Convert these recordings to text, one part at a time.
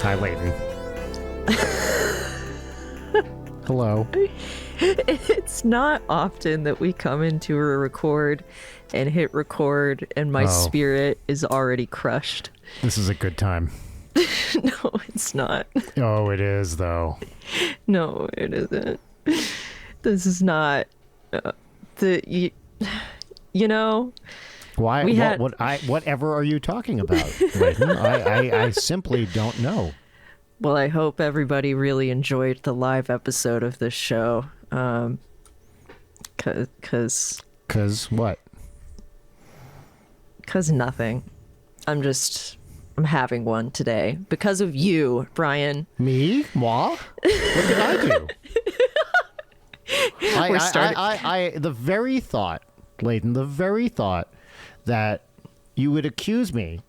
Hi, Leighton. Hello. It's not often that we come into a record and hit record and my spirit is already crushed. This is a good time. No, it's not. Oh, it is, though. No, it isn't. This is not you know. Why? Whatever are you talking about, Leighton? I simply don't know. Well, I hope everybody really enjoyed the live episode of this show. Cause what? Cause nothing. I'm having one today because of you, Brian. Me? Moi? What did I do? The very thought, Leighton, that you would accuse me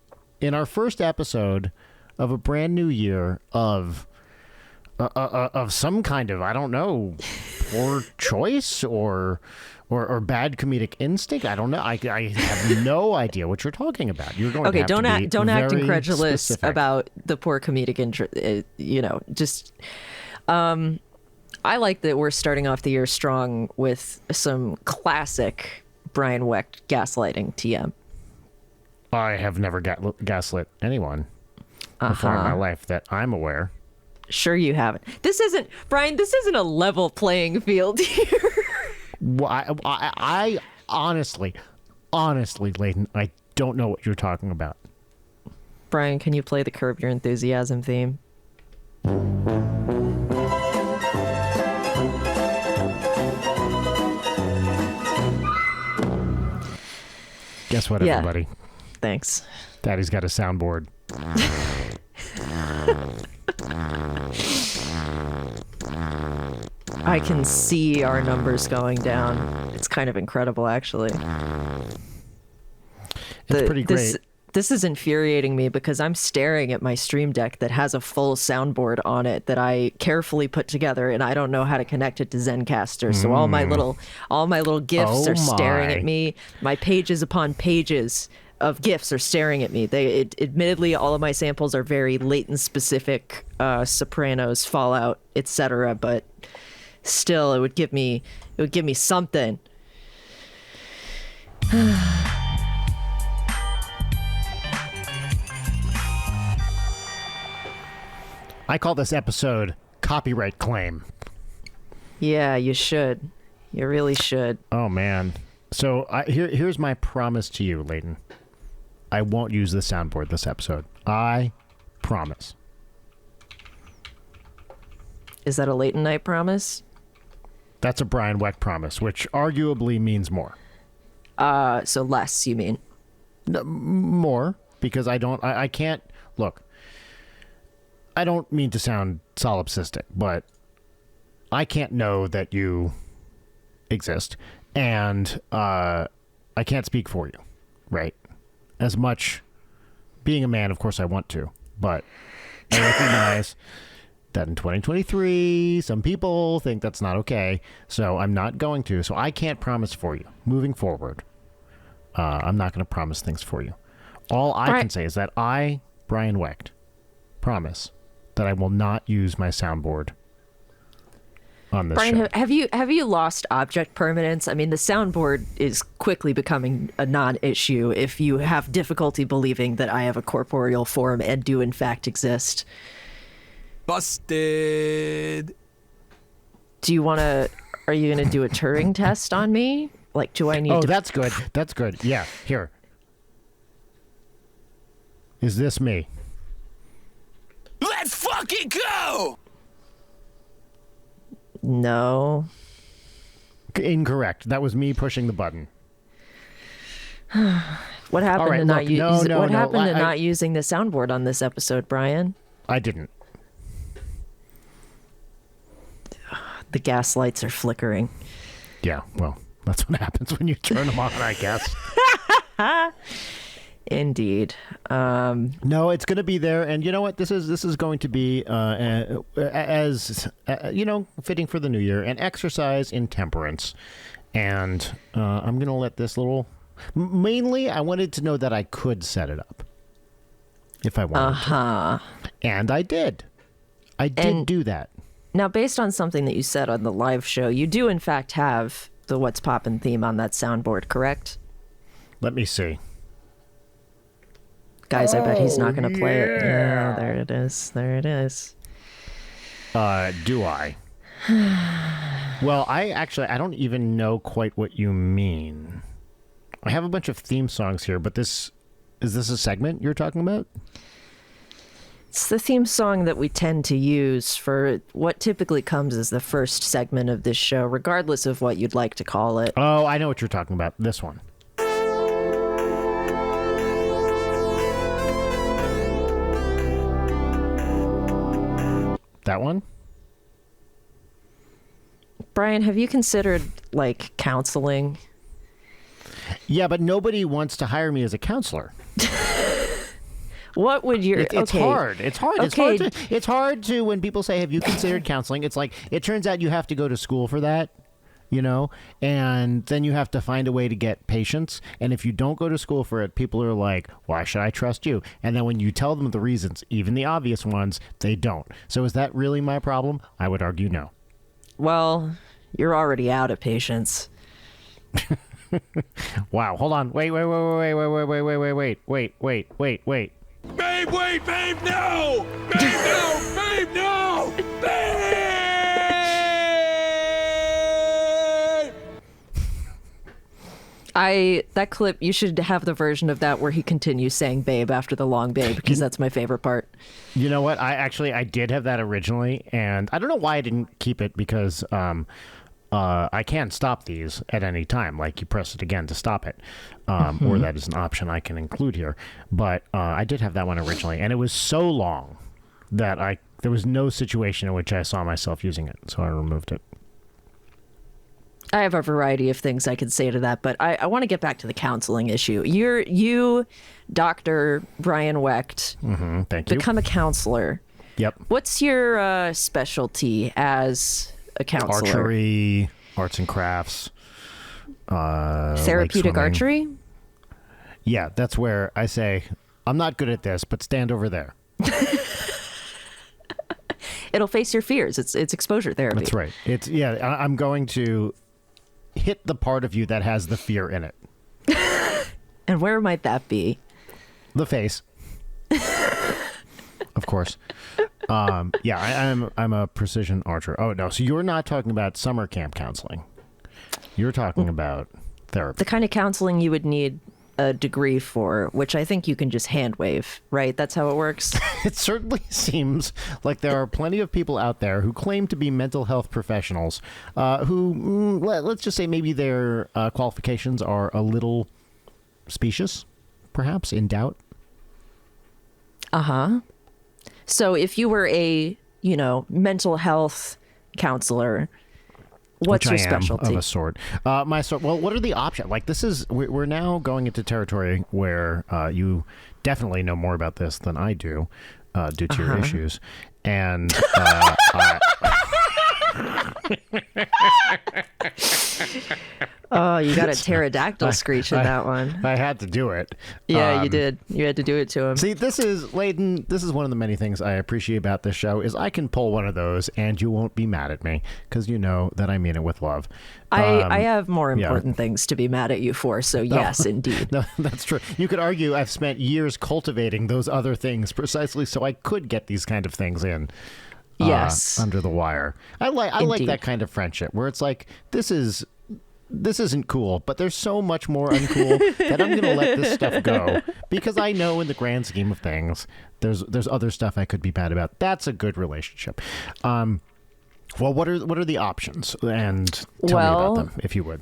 in our first episode of a brand new year of some kind of, I don't know, poor choice or bad comedic instinct. I don't know. I have no idea what you're talking about. You're going to have don't act incredulous specific about the poor comedic I like that we're starting off the year strong with some classic Brian Wecht gaslighting TM. I have never gaslit anyone before in my life that I'm aware. Sure you haven't. This isn't a level playing field here. Well, I honestly, Leighton, I don't know what you're talking about. Brian, can you play the Curb Your Enthusiasm theme? Guess what, everybody? Thanks. Daddy's got a soundboard. I can see our numbers going down. It's kind of incredible, actually. It's pretty great. This is infuriating me because I'm staring at my Stream Deck that has a full soundboard on it that I carefully put together, and I don't know how to connect it to Zencaster. So all my little GIFs are staring at me. My pages upon pages of GIFs are staring at me. Admittedly, all of my samples are very Leighton specific, Sopranos, Fallout, etc. But still, it would give me something. I call this episode Copyright Claim. Yeah, you should. You really should. Oh, man. So here's my promise to you, Leighton. I won't use the soundboard this episode. I promise. Is that a Leighton Night promise? That's a Brian Wecht promise, which arguably means more. So less, you mean? No, more, because I can't, look, I don't mean to sound solipsistic, but I can't know that you exist, and I can't speak for you, right? As much, being a man, of course I want to, but I recognize that in 2023, some people think that's not okay, so I'm not going to. So I can't promise for you. Moving forward, I'm not going to promise things for you. All I can say is that I, Brian Wecht, promise that I will not use my soundboard on this Brian, show. have you lost object permanence? I mean, the soundboard is quickly becoming a non-issue if you have difficulty believing that I have a corporeal form and do in fact exist. Busted. Are you going to do a Turing test on me? Like, do I need to... Oh, that's good. That's good. Yeah, here. Is this me? Let's fucking go! No. Incorrect. That was me pushing the button. What happened right, to look, not using the soundboard on this episode, Brian? I didn't. The gas lights are flickering. Yeah, well, that's what happens when you turn them on, I guess. Indeed. No, it's going to be there, and you know what? This is going to be as fitting for the new year, an exercise in temperance, and I'm going to let this little. Mainly, I wanted to know that I could set it up if I wanted to, And I did. I did do that. Now, based on something that you said on the live show, you do in fact have the What's Poppin' theme on that soundboard, correct? Let me see. Guys, I bet he's not going to play it. Yeah, there it is. There it is. Do I? Well, I don't even know quite what you mean. I have a bunch of theme songs here, but is this a segment you're talking about? It's the theme song that we tend to use for what typically comes as the first segment of this show, regardless of what you'd like to call it. Oh, I know what you're talking about. This one. That one? Brian, have you considered, like, counseling? Yeah, but nobody wants to hire me as a counselor. What would your... It's okay. hard. It's hard. Okay. It's hard to when people say, have you considered counseling? It's like, it turns out you have to go to school for that, you know, and then you have to find a way to get patients. And if you don't go to school for it, people are like, why should I trust you? And then when you tell them the reasons, even the obvious ones, they don't. So is that really my problem? I would argue no. Well, you're already out of patience. Wow. Hold on. Wait. Babe, wait, babe, no! Babe, no! Babe, no! Babe! That clip, you should have the version of that where he continues saying babe after the long babe, because that's my favorite part. You know what? I did have that originally, and I don't know why I didn't keep it, because I can stop these at any time. Like, you press it again to stop it, or that is an option I can include here. But I did have that one originally, and it was so long that there was no situation in which I saw myself using it, so I removed it. I have a variety of things I could say to that, but I want to get back to the counseling issue. You, Dr. Brian Wecht, Thank you. become a counselor. Yep. What's your specialty as a counselor? Archery, arts and crafts. Therapeutic archery? Yeah, that's where I say, I'm not good at this, but stand over there. It'll face your fears. It's exposure therapy. That's right. I'm going to hit the part of you that has the fear in it. And where might that be? The face. Of course. I'm a precision archer. Oh, no. So you're not talking about summer camp counseling. You're talking about therapy. The kind of counseling you would need a degree for, which I think you can just hand wave, right? That's how it works. It certainly seems like there are plenty of people out there who claim to be mental health professionals who, let's just say maybe their qualifications are a little specious, perhaps in doubt. Uh-huh. So if you were a, mental health counselor, what's your specialty? Of a sort. Well, what are the options? Like, we're now going into territory where you definitely know more about this than I do due to your issues. And oh, you got a pterodactyl screech in that one. I had to do it. Yeah, you did. You had to do it to him. See, Leighton, this is one of the many things I appreciate about this show is I can pull one of those and you won't be mad at me because you know that I mean it with love. I have more important things to be mad at you for, so yes, indeed. No, that's true. You could argue I've spent years cultivating those other things precisely so I could get these kind of things in. Yes. Under the wire. I like that kind of friendship where it's like, this isn't cool, but there's so much more uncool that I'm going to let this stuff go because I know in the grand scheme of things, there's other stuff I could be bad about. That's a good relationship. Well, what are the options? And tell me about them, if you would.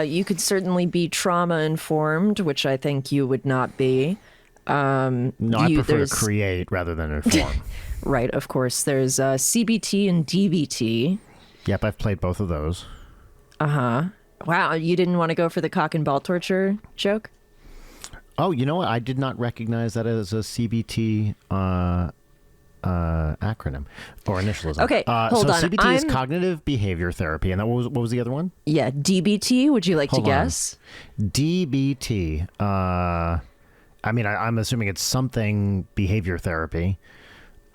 You could certainly be trauma informed, which I think you would not be. No, I prefer to create rather than inform. Right, of course. There's CBT and DBT. Yep, I've played both of those. Uh-huh. Wow, you didn't want to go for the cock and ball torture joke? Oh, you know what? I did not recognize that as a CBT acronym or initialism. Okay, hold on. CBT is cognitive behavior therapy, and that what was the other one? Yeah, DBT. Would you like to guess? DBT. I'm assuming it's something behavior therapy.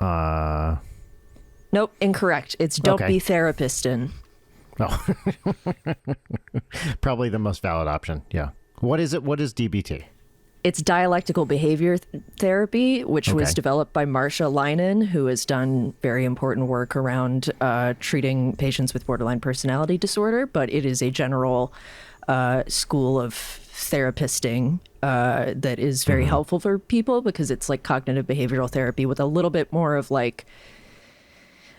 Nope, incorrect. It's don't Okay. be therapistin. Oh. Probably the most valid option. Yeah. What is it? What is DBT? It's dialectical behavior therapy, which was Okay. developed by Marsha Linehan, who has done very important work around treating patients with borderline personality disorder. But it is a general school of therapisting that is very helpful for people because it's like cognitive behavioral therapy with a little bit more of like,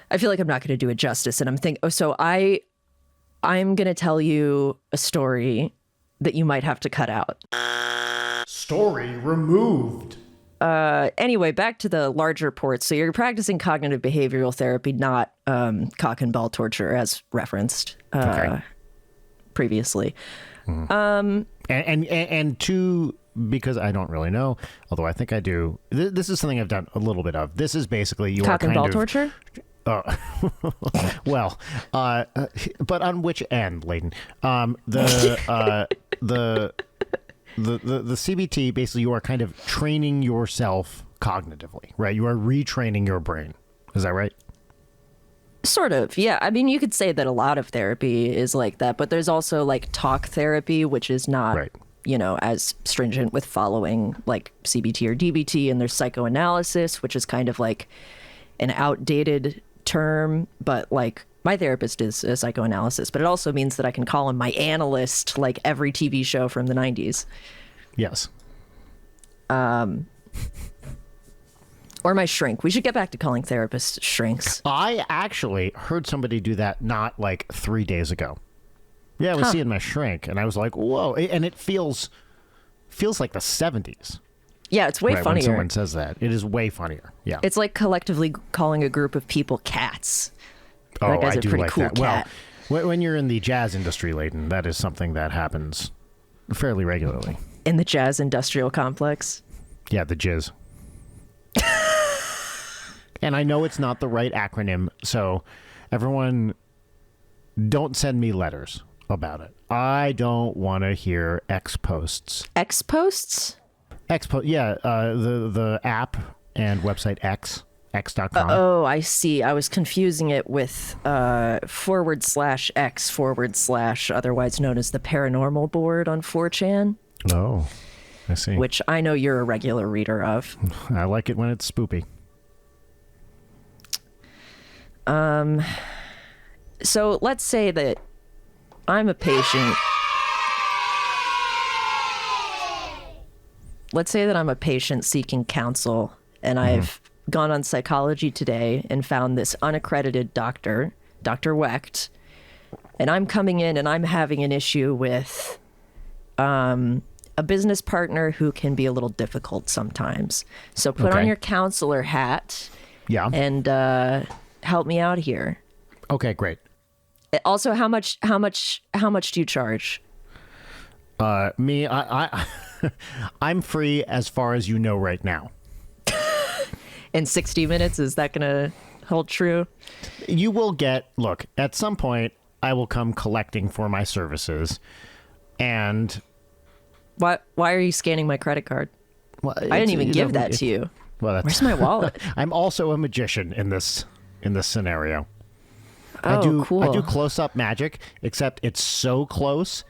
I feel like I'm not going to do it justice. And I'm thinking, I'm going to tell you a story that you might have to cut out. Story removed. Anyway, back to the larger report. So you're practicing cognitive behavioral therapy, not cock and ball torture, as referenced previously. And two, because I don't really know, although I think I do. This is something I've done a little bit of. This is basically you Cock are and kind ball of torture? well, but on which end, Leighton? The CBT, basically you are kind of training yourself cognitively, right? You are retraining your brain. Is that right? Sort of, yeah. I mean, you could say that a lot of therapy is like that, but there's also like talk therapy, which is not, Right. As stringent with following like CBT or DBT, and there's psychoanalysis, which is kind of like an outdated term, but like my therapist is a psychoanalysis, but it also means that I can call him my analyst, like every TV show from the 90s. Yes. Or my shrink. We should get back to calling therapists shrinks. I actually heard somebody do that not like 3 days ago. Yeah, I was seeing my shrink, and I was like, whoa. And it feels like the 70s. Yeah, it's way Right, funnier. when someone says that. It is way funnier. Yeah. It's like collectively calling a group of people cats. That guy's I a do pretty like cool that. cat. Well, when you're in the jazz industry, Leighton, that is something that happens fairly regularly. In the jazz industrial complex. Yeah, the jizz. And I know it's not the right acronym, so everyone, don't send me letters about it. I don't want to hear X posts. X posts? The app and website x.com. Oh, I see. I was confusing it with /X/ otherwise known as the paranormal board on 4chan, Oh, I see. which I know you're a regular reader of. I like it when it's spoopy. So let's say that I'm a patient. Let's say that I'm a patient seeking counsel, and I've gone on Psychology Today and found this unaccredited doctor, Dr. Wecht, and I'm coming in and I'm having an issue with a business partner who can be a little difficult sometimes. So put on Okay. your counselor hat Yeah. and help me out here. Okay, great. Also, how much do you charge? Me, I'm free as far as you know right now. In 60 minutes, is that gonna hold true? You will look, at some point, I will come collecting for my services. And Why are you scanning my credit card? well, I didn't even give that to you. Well, Where's my wallet? I'm also a magician in this scenario. Oh, cool. I do close-up magic, except it's so close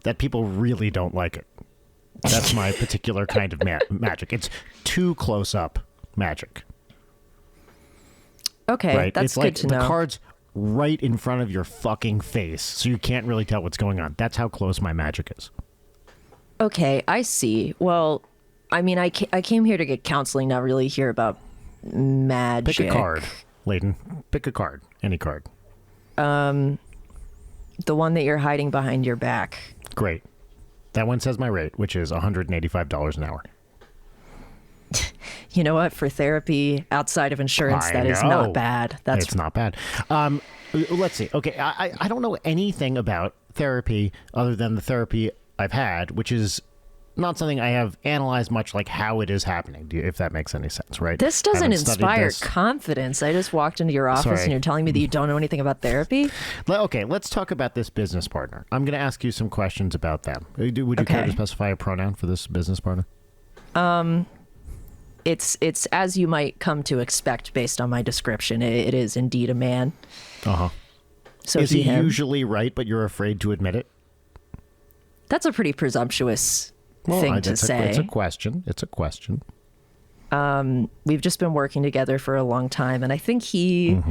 that people really don't like it. That's my particular kind of magic. It's too close-up magic. Okay, Right? that's It's good like to the know. card's right in front of your fucking face, so you can't really tell what's going on. That's how close my magic is. Okay, I see. Well, I mean, I came here to get counseling, not really hear about magic. Pick a card, Leighton. Pick a card. Any card. The one that you're hiding behind your back. Great. That one says my rate, which is $185 an hour. You know what? For therapy outside of insurance, I that is know. not bad. It's not bad. Let's see. Okay, I don't know anything about therapy other than the therapy I've had, which is not something I have analyzed much, like how it is happening, if that makes any sense, right? This doesn't Haven't studied inspire this. confidence. I just walked into your office Sorry. and you're telling me that you don't know anything about therapy? Okay, let's talk about this business partner. I'm going to ask you some questions about them. Would you care to Okay. specify a pronoun for this business partner? it's as you might come to expect based on my description. It is indeed a man. Uh-huh. So is he him. usually right, but you're afraid to admit it? That's a pretty presumptuous thing to say. It's a question. It's a question. We've just been working together for a long time, and I think he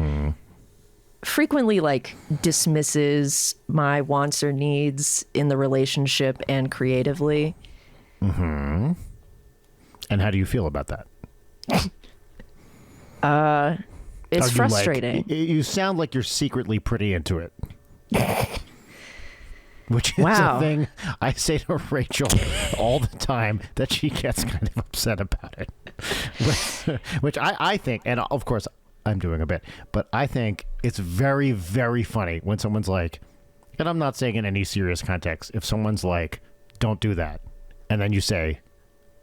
frequently dismisses my wants or needs in the relationship and creatively. Mm-hmm. And how do you feel about that? It's frustrating. You sound like you're secretly pretty into it. Which is Wow. a thing I say to Rachel all the time, that she gets kind of upset about it. Which I think, and of course I'm doing a bit, but I think it's very, very funny when someone's like, and I'm not saying in any serious context, if someone's like, don't do that. And then you say,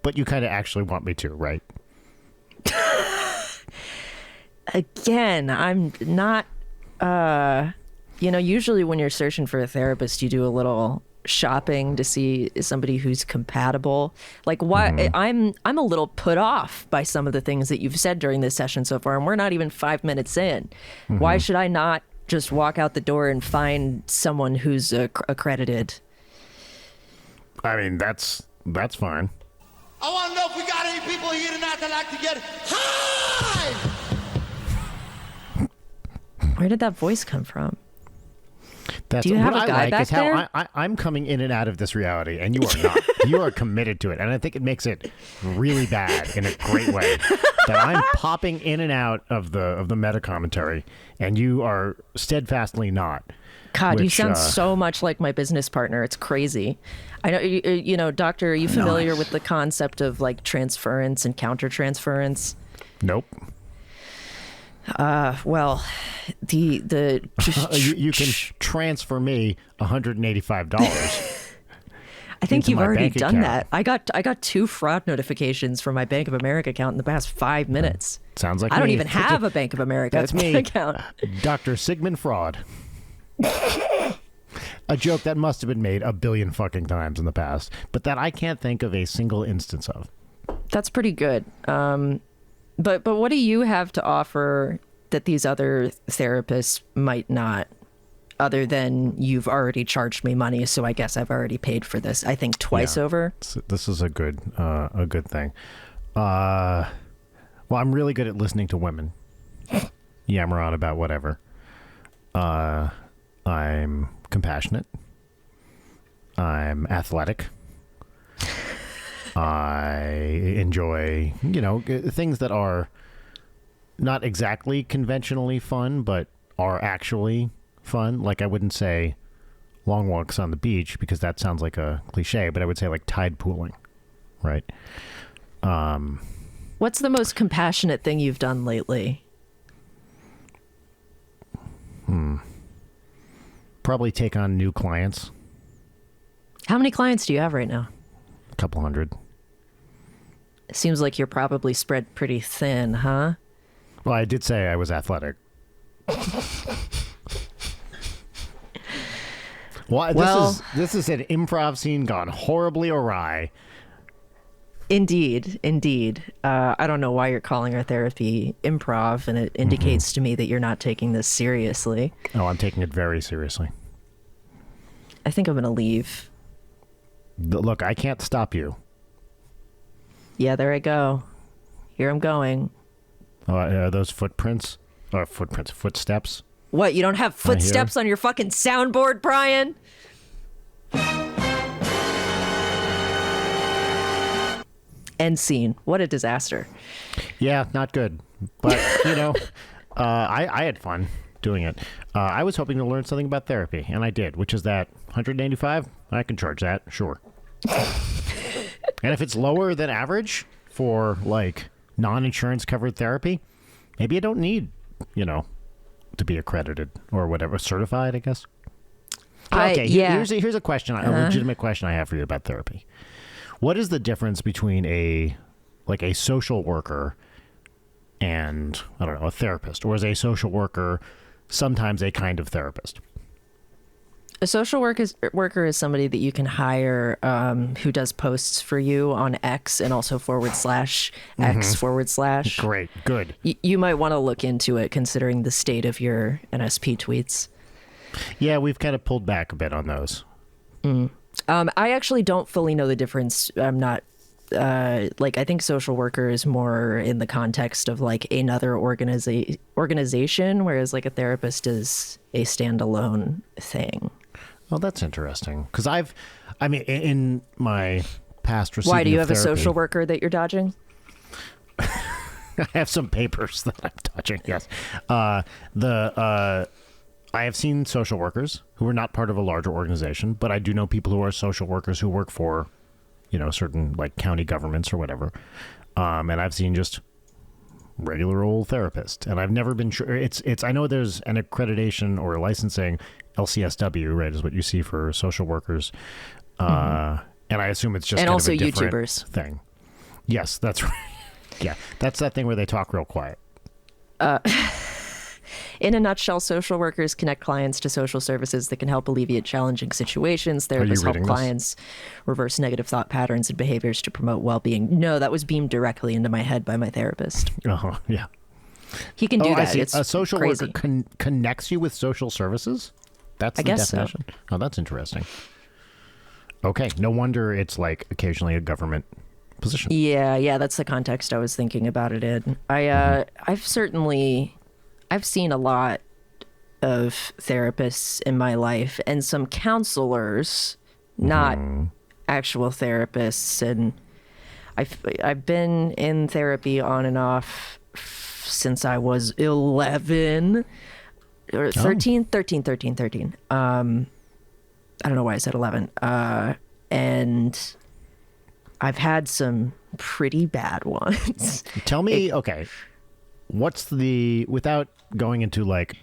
but you kind of actually want me to, right? Again, I'm not, usually when you're searching for a therapist, you do a little shopping to see somebody who's compatible. Why I'm a little put off by some of the things that you've said during this session so far, and we're not even 5 minutes in. Why should I not just walk out the door and find someone who's accredited? I mean, that's fine. I want to know if we got any people here tonight that like to get high! Where did that voice come from? That's Do you have what a guy I like back is how there? I'm coming in and out of this reality, and you are not. You are committed to it, and I think it makes it really bad in a great way. That I'm popping in and out of the meta commentary, and you are steadfastly not. God, you which, sound so much like my business partner. It's crazy. I know, Doctor, are you familiar with the concept of transference and countertransference? Nope. Well, the you can transfer me $185. I think into you've my already bank done account. that. I got 2 fraud notifications from my Bank of America account in the past 5 minutes. Sounds like I don't me. even have a Bank of America That's me. account. Dr. Sigmund Fraud. A joke that must have been made a billion fucking times in the past, but that I can't think of a single instance of. That's pretty good. But what do you have to offer that these other therapists might not, other than you've already charged me money, so I guess I've already paid for this, I think twice over? This is a good thing. Well, I'm really good at listening to women yammer on about whatever. I'm compassionate. I'm athletic. I enjoy, things that are not exactly conventionally fun, but are actually fun. Like, I wouldn't say long walks on the beach because that sounds like a cliche, but I would say tide pooling, right? What's the most compassionate thing you've done lately? Probably take on new clients. How many clients do you have right now? A couple hundred. It seems like you're probably spread pretty thin, huh? Well, I did say I was athletic. This is an improv scene gone horribly awry. Indeed. I don't know why you're calling our therapy improv, and it indicates to me that you're not taking this seriously. Oh, I'm taking it very seriously. I think I'm going to leave. Look, I can't stop you. Yeah, there I go. Here I'm going. Are those footsteps? What, you don't have footsteps on your fucking soundboard, Brian? End scene. What a disaster. Yeah, not good. But, I had fun doing it. I was hoping to learn something about therapy, and I did, which is that $185, I can charge that, sure. And if it's lower than average for, non-insurance covered therapy, maybe I don't need, to be accredited or whatever, certified, I guess. Okay, here's a question, a legitimate question I have for you about therapy. What is the difference between a social worker and, I don't know, a therapist? Or is a social worker sometimes a kind of therapist? A social worker is somebody that you can hire who does posts for you on X and also /X/. Great. Good. You might want to look into it considering the state of your NSP tweets. Yeah, we've kind of pulled back a bit on those. I actually don't fully know the difference. I'm not I think social worker is more in the context of like another organization, whereas like a therapist is a standalone thing. Well, that's interesting because in my past receiving Why do you of have therapy, a social worker that you're dodging? I have some papers that I'm dodging. Yes, I have seen social workers who are not part of a larger organization, but I do know people who are social workers who work for, certain like county governments or whatever. And I've seen just regular old therapists, and I've never been sure. I know there's an accreditation or licensing, LCSW, right, is what you see for social workers. And I assume it's just and kind also of a different YouTubers thing. Yes, that's right. Yeah, that's that thing where they talk real quiet. In a nutshell, social workers connect clients to social services that can help alleviate challenging situations. Therapists help clients reverse negative thought patterns and behaviors to promote well-being. No, that was beamed directly into my head by my therapist. Oh, yeah. He can do that. I see. It's a social crazy. worker connects you with social services? That's the definition? So. Oh, that's interesting. Okay. No wonder it's like occasionally a government position. Yeah, that's the context I was thinking about it in. I've seen a lot of therapists in my life and some counselors, not actual therapists. And I've been in therapy on and off since I was 11 or 13. I don't know why I said 11. And I've had some pretty bad ones. Tell me, okay, without going into like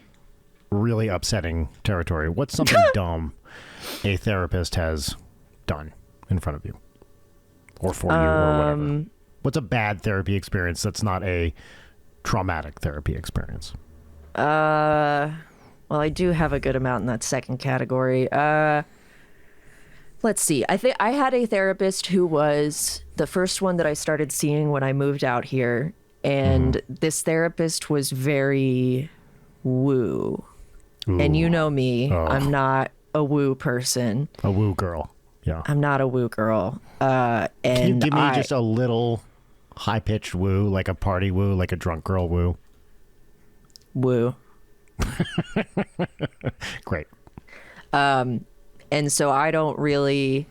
really upsetting territory, what's something dumb a therapist has done in front of you or for you or whatever? What's a bad therapy experience that's not a traumatic therapy experience? Well, I do have a good amount in that second category. Let's see. I think I had a therapist who was the first one that I started seeing when I moved out here. And this therapist was very woo. Ooh. And you know me, I'm not a woo person. A woo girl. Yeah. I'm not a woo girl. And can you give me just a little high-pitched woo, like a party woo, like a drunk girl woo? Woo. Great. And so I don't really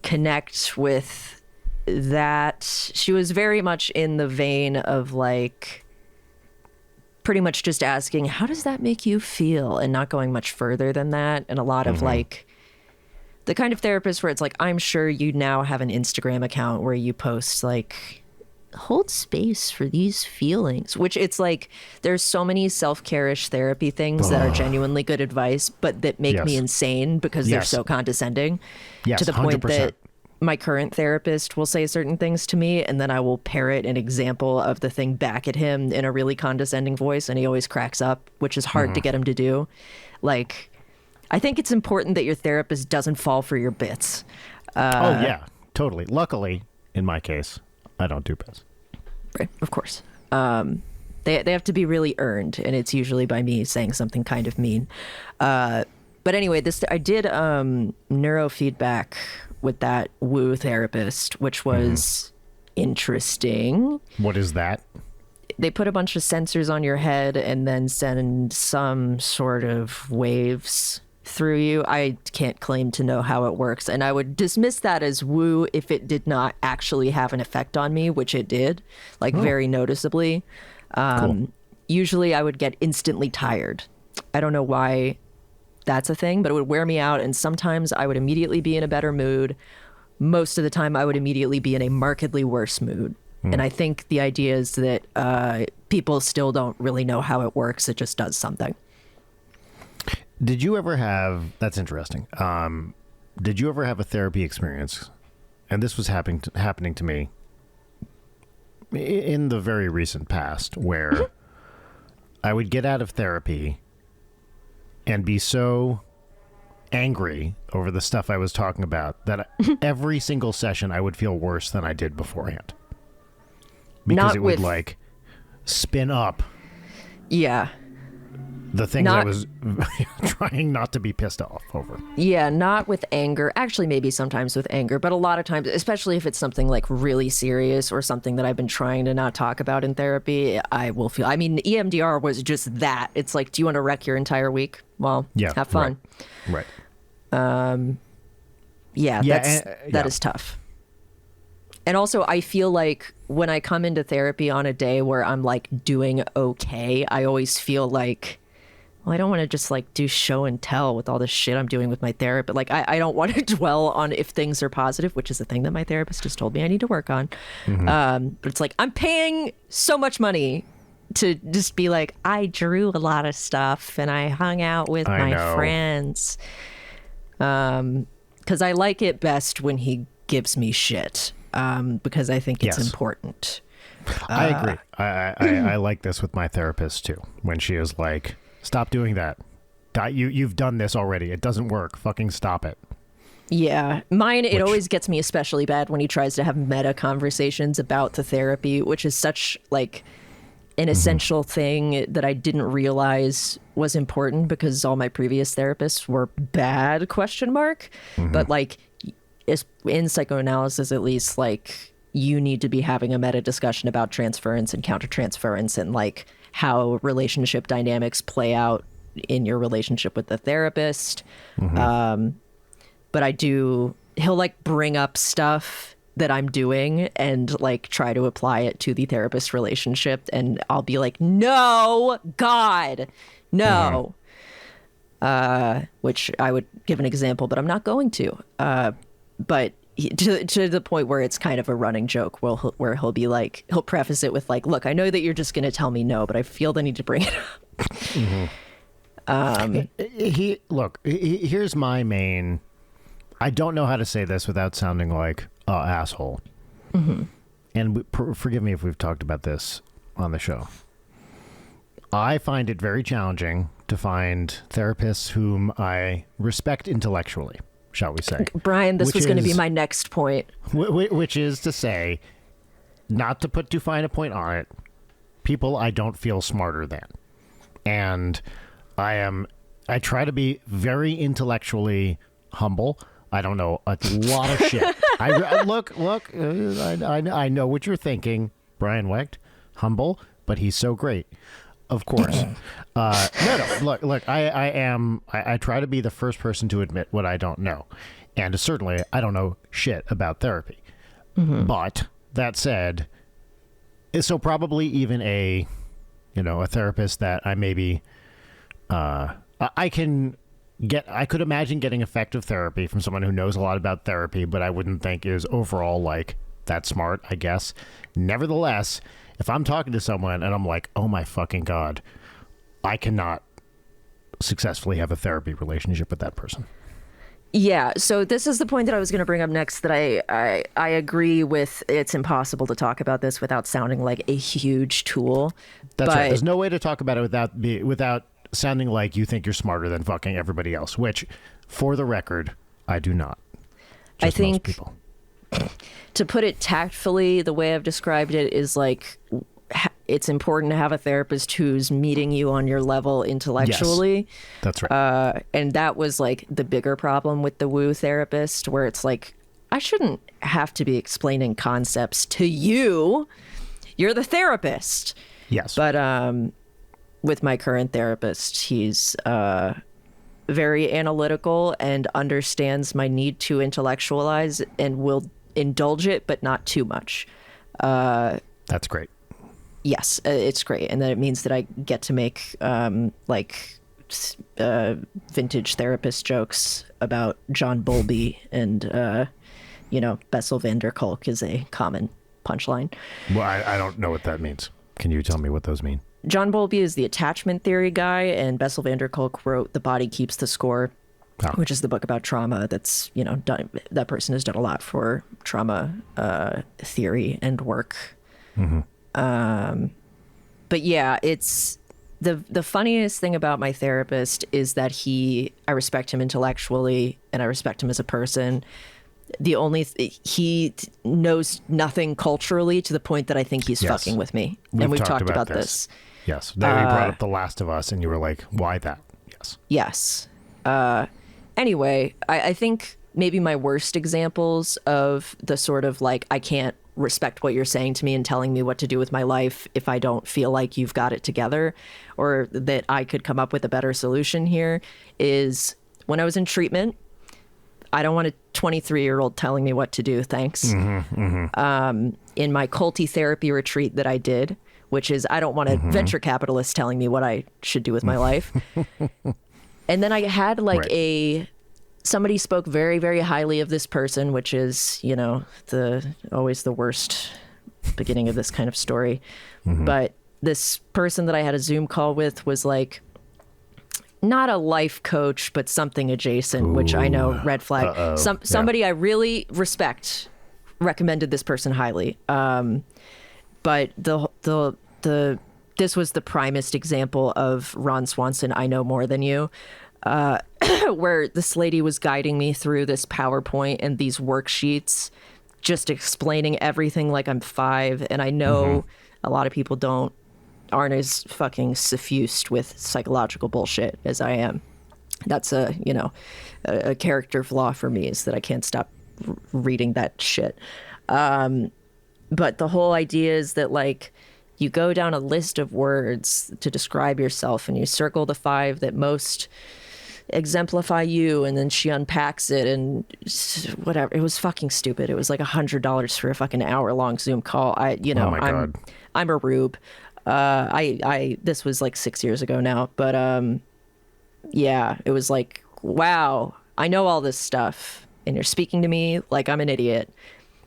connect with that. She was very much in the vein of like pretty much just asking, how does that make you feel? And not going much further than that. And a lot of like the kind of therapist where it's like, I'm sure you now have an Instagram account where you post like, hold space for these feelings, which it's like there's so many self-care-ish therapy things that are genuinely good advice, but that make me insane because they're so condescending to the point 100%. that my current therapist will say certain things to me and then I will parrot an example of the thing back at him in a really condescending voice and he always cracks up, which is hard to get him to do. Like, I think it's important that your therapist doesn't fall for your bits. Oh, yeah, totally. Luckily, in my case, I don't do bits. Right, of course. They have to be really earned, and it's usually by me saying something kind of mean. But anyway, I did neurofeedback with that woo therapist, which was interesting. What is that? They put a bunch of sensors on your head and then send some sort of waves through you. I can't claim to know how it works, and I would dismiss that as woo if it did not actually have an effect on me, which it did, like very noticeably. Cool. Usually I would get instantly tired. I don't know why that's a thing, but it would wear me out, and sometimes I would immediately be in a better mood. Most of the time I would immediately be in a markedly worse mood. And I think the idea is that people still don't really know how it works. It just does something. Did you ever have, that's interesting. Did you ever have a therapy experience? And this was happening to me in the very recent past where I would get out of therapy and be so angry over the stuff I was talking about that every single session I would feel worse than I did beforehand. Because Not it would with- like spin up Yeah. the things I was trying not to be pissed off over. Yeah, not with anger. Actually, maybe sometimes with anger, but a lot of times, especially if it's something like really serious or something that I've been trying to not talk about in therapy, I will feel. I mean, EMDR was just that. It's like, do you want to wreck your entire week? Well, Yeah, have fun. Right. Yeah, Yeah, that is tough. And also, I feel like when I come into therapy on a day where I'm like doing okay, I always feel like, well, I don't want to just like do show and tell with all this shit I'm doing with my therapist. Like, I don't want to dwell on if things are positive, which is the thing that my therapist just told me I need to work on. But it's like, I'm paying so much money to just be like, I drew a lot of stuff and I hung out with my friends. Because I like it best when he gives me shit. Because I think it's important. I agree. I like this with my therapist too. When she is like, "Stop doing that. You've done this already. It doesn't work. Fucking stop it." Yeah, mine. It always gets me especially bad when he tries to have meta conversations about the therapy, which is such like an essential thing that I didn't realize was important because all my previous therapists were bad ? But like. In psychoanalysis, at least, like you need to be having a meta discussion about transference and countertransference and like how relationship dynamics play out in your relationship with the therapist. But he'll like bring up stuff that I'm doing and like try to apply it to the therapist relationship. And I'll be like, no, God, no. Which I would give an example, but I'm not going to. But to the point where it's kind of a running joke where he'll be like, he'll preface it with like, look, I know that you're just going to tell me no, but I feel the need to bring it up. Here's my main, I don't know how to say this without sounding like an asshole. And forgive me if we've talked about this on the show. I find it very challenging to find therapists whom I respect intellectually, shall we say. Brian, this was going to be my next point. Which is to say, not to put too fine a point on it, people I don't feel smarter than. And I try to be very intellectually humble. I don't know a lot of shit. I know what you're thinking, Brian Wecht. Humble, but he's so great. Of course. Look, I try to be the first person to admit what I don't know. And certainly I don't know shit about therapy. But that said, so probably even a therapist that I maybe, I could imagine getting effective therapy from someone who knows a lot about therapy, but I wouldn't think is overall like that smart, I guess. Nevertheless, if I'm talking to someone and I'm like, oh my fucking God, I cannot successfully have a therapy relationship with that person. Yeah, so this is the point that I was going to bring up next, that I agree with. It's impossible to talk about this without sounding like a huge tool. That's right. There's no way to talk about it without sounding like you think you're smarter than fucking everybody else, which, for the record, I do not. I think most people. To put it tactfully, the way I've described it is like it's important to have a therapist who's meeting you on your level intellectually. Yes, that's right. And that was like the bigger problem with the woo therapist, where it's like, I shouldn't have to be explaining concepts to you. You're the therapist. Yes. But with my current therapist, he's very analytical and understands my need to intellectualize and will indulge it, but not too much. That's great. Yes, it's great. And then it means that I get to make vintage therapist jokes about John Bowlby and, Bessel van der Kolk is a common punchline. Well, I don't know what that means. Can you tell me what those mean? John Bowlby is the attachment theory guy, and Bessel van der Kolk wrote The Body Keeps the Score, which is the book about trauma that's, done. That person has done a lot for trauma theory and work. But yeah, it's the funniest thing about my therapist is that I respect him intellectually and I respect him as a person. He knows nothing culturally to the point that I think he's fucking with me. And we've talked about this. Yes. Then we brought up The Last of Us and you were like, why that? Yes. Anyway, I think maybe my worst examples of the sort of like, I can't respect what you're saying to me and telling me what to do with my life if I don't feel like you've got it together or that I could come up with a better solution here is when I was in treatment. I don't want a 23-year-old telling me what to do. Thanks. In my culty therapy retreat that I did, which is I don't want a venture capitalist telling me what I should do with my life. And then I had somebody spoke very, very highly of this person, which is, always the worst beginning of this kind of story. But this person that I had a Zoom call with was like, not a life coach, but something adjacent, which I know, red flag. Somebody I really respect recommended this person highly. But this was the primest example of Ron Swanson, I know more than you, where this lady was guiding me through this PowerPoint and these worksheets, just explaining everything like I'm 5. And I know a lot of people aren't as fucking suffused with psychological bullshit as I am. That's a character flaw for me is that I can't stop reading that shit. But the whole idea is that like you go down a list of words to describe yourself and you circle the 5 that most exemplify you, and then she unpacks it and whatever. It was fucking stupid. It was like $100 for a fucking hour-long Zoom call. I'm a rube. This was like 6 years ago now, but it was like, wow, I know all this stuff and you're speaking to me like I'm an idiot.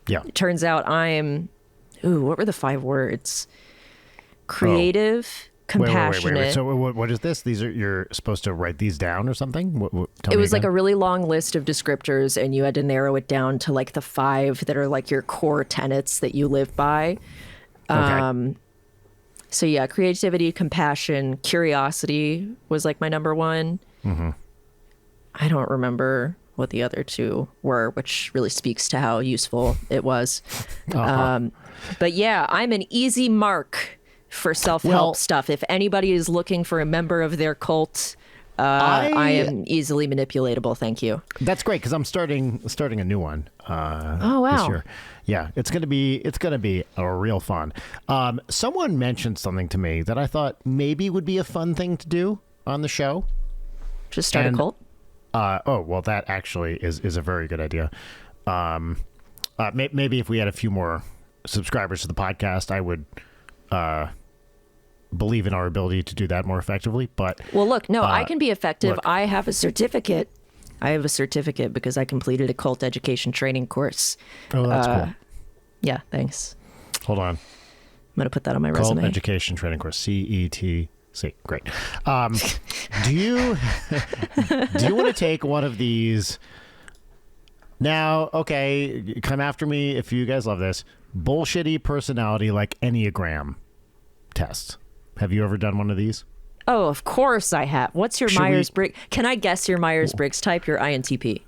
Yeah. It turns out what were the 5 words? Creative, compassionate. Wait. So what is this? You're supposed to write these down or something? It was like a really long list of descriptors and you had to narrow it down to like the 5 that are like your core tenets that you live by. Okay. So yeah, creativity, compassion, curiosity was like my number 1. I don't remember what the other 2 were, which really speaks to how useful it was. But yeah, I'm an easy mark for self-help stuff. If anybody is looking for a member of their cult, I am easily manipulatable. Thank you. That's great because I'm starting a new one. Oh wow! This year. Yeah, it's gonna be a real fun. Someone mentioned something to me that I thought maybe would be a fun thing to do on the show. Just start a cult. That actually is a very good idea. Maybe if we had a few more subscribers to the podcast, I would believe in our ability to do that more effectively. But I can be effective. I have a certificate. Because I completed a cult education training course. Oh, that's cool. Yeah, thanks. Hold on. I'm going to put that on my resume. Cult education training course, CETC. Great. Do you want to take one of these now? Okay, come after me if you guys love this. Bullshitty personality like enneagram tests. Have you ever done one of these? Oh, of course I have. What's your Myers-Briggs? Can I guess your Myers-Briggs type? Your INTP?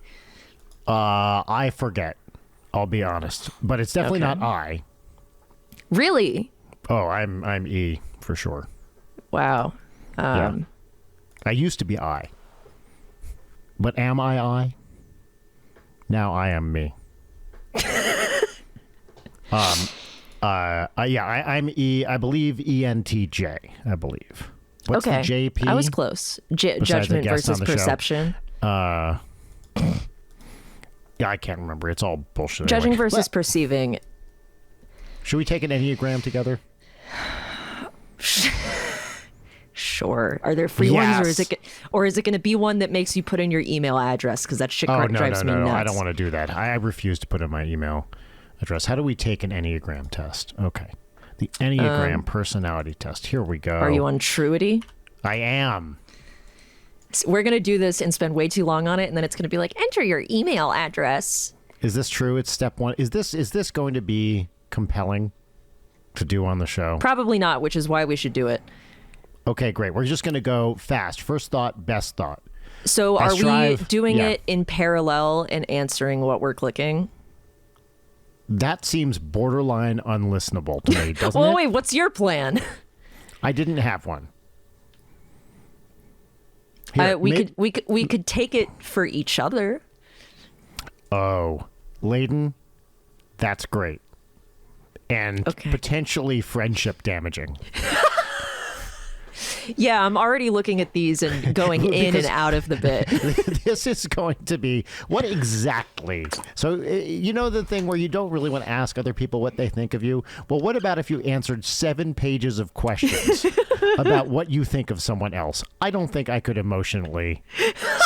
I forget. I'll be honest, but it's definitely not I. Really? Oh, I'm E for sure. Wow. Yeah. I used to be I. But am I? Now I am me. I'm E. I believe ENTJ. I believe. What's the JP? I was close. Judgment versus perception. Yeah, I can't remember. It's all bullshit. Judging versus perceiving. Should we take an enneagram together? Sure. Are there free ones, or is it going to be one that makes you put in your email address? Because that shit drives me nuts. I don't want to do that. I refuse to put in my email address. How do we take an enneagram test? Okay. The Enneagram personality test. Here we go. Are you on Truity? I am. So we're going to do this and spend way too long on it, and then it's going to be like, enter your email address. Is this true? It's step 1. Is this going to be compelling to do on the show? Probably not, which is why we should do it. Okay, great. We're just going to go fast. First thought, best thought. So I are we strive- doing yeah. it in parallel and answering what we're clicking? That seems borderline unlistenable to me, doesn't Well, it? wait, what's your plan? I didn't have one. Here, We could take it for each other. Oh, Leighton, that's great. And Okay. potentially friendship damaging. Yeah, I'm already looking at these and going in and out of the bit. This is going to be what exactly? So, you know the thing where you don't really want to ask other people what they think of you? Well, what about if you answered 7 pages of questions about what you think of someone else? I don't think I could emotionally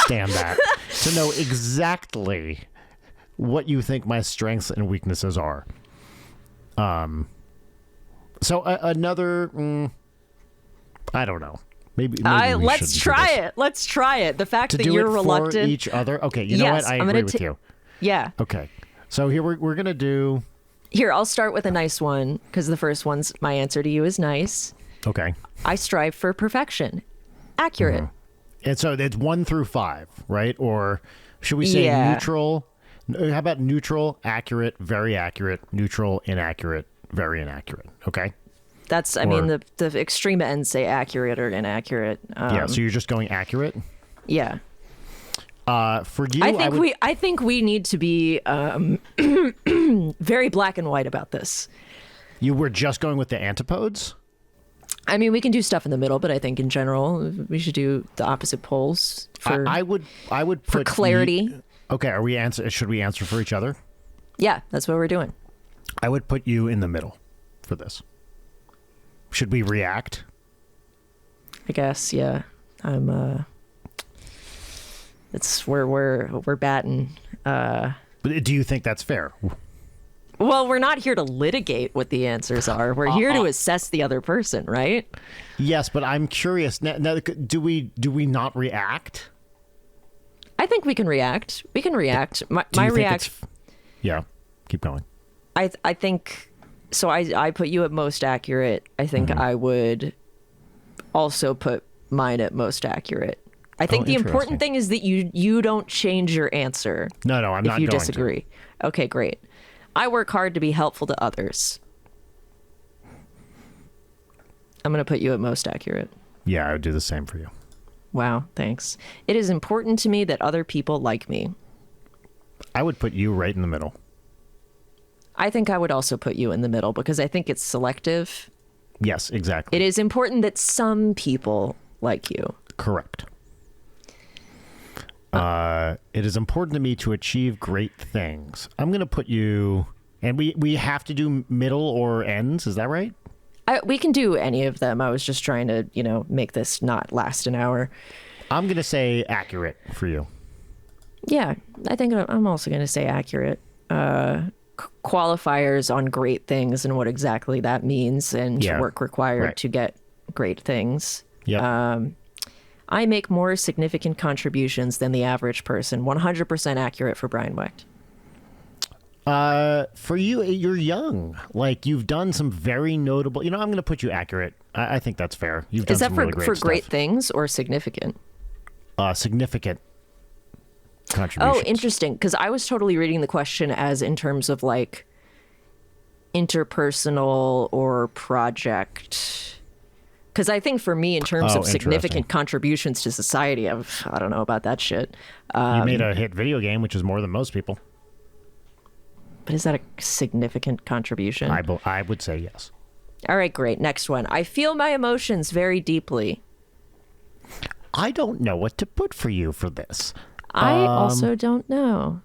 stand that. To know exactly what you think my strengths and weaknesses are. So another... I don't know. Maybe we Let's shouldn't try do this. it. Let's try it. The fact To that do you're it reluctant. for each other. Okay, you know Yes, what? I I'm gonna agree with you. Yeah. Okay, so here we're gonna do. Here, I'll start with a nice one because the first one's my answer to you is nice. Okay, I strive for perfection. Accurate. and so it's 1 through 5, right? Or should we say Yeah. neutral? How about neutral, accurate, very accurate, neutral, inaccurate, very inaccurate? Okay. That's, I Or- mean, the extreme ends say accurate or inaccurate. Yeah. So you're just going accurate. Yeah. For you, I think we need to be very black and white about this. You were just going with the antipodes. I mean, we can do stuff in the middle, but I think in general we should do the opposite poles for I would put for clarity. Okay. Should we answer for each other? Yeah, that's what we're doing. I would put you in the middle for this. Should we react? I guess, yeah. It's where we're batting. But do you think that's fair? Well, we're not here to litigate what the answers are. We're here to assess the other person, right? Yes, but I'm curious. Now, do we not react? I think we can react. We can react. Do My you think react. Yeah, keep going. I think so. I put you at most accurate. I think I would also put mine at most accurate. I think the interesting. important thing is that you don't change your answer. No, I'm if not you going disagree. Okay, great. I work hard to be helpful to others. I'm going to put you at most accurate. Yeah, I would do the same for you. Wow, thanks. It is important to me that other people like me. I would put you right in the middle. I think I would also put you in the middle because I think it's selective. Yes, exactly. It is important that some people like you. Correct. It is important to me to achieve great things. I'm going to put you, and we have to do middle or ends. Is that right? We can do any of them. I was just trying to, make this not last an hour. I'm going to say accurate for you. Yeah, I think I'm also going to say accurate. Qualifiers on great things and what exactly that means and Yeah, work required right. to get great things. Yeah. I make more significant contributions than the average person. 100% accurate for Brian Wecht. For you, you're young. Like you've done some very notable. I'm going to put you accurate. I think that's fair. You've done Is that some for really great great stuff. things or significant? Significant contributions. Oh, interesting. Because I was totally reading the question as in terms of like interpersonal or project. Because I think for me, in terms of interesting. significant contributions to society, I don't know about that shit. You made a hit video game, which is more than most people. But is that a significant contribution? I would say yes. All right, great. Next one. I feel my emotions very deeply. I don't know what to put for you for this. I also don't know.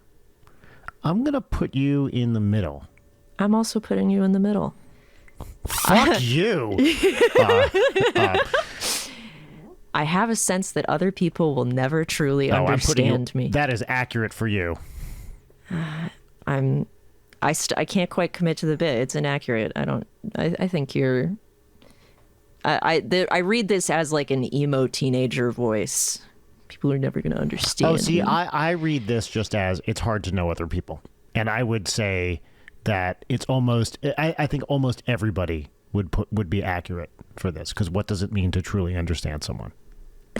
I'm going to put you in the middle. I'm also putting you in the middle. Fuck you. I have a sense that other people will never truly I'm putting understand me. That is accurate for you. I can't quite commit to the bit. It's inaccurate. I think you're. I read this as like an emo teenager voice. People are never going to understand. Oh, see, me. I read this just as it's hard to know other people. And I would say that it's almost, I think almost everybody would be accurate for this, because what does it mean to truly understand someone?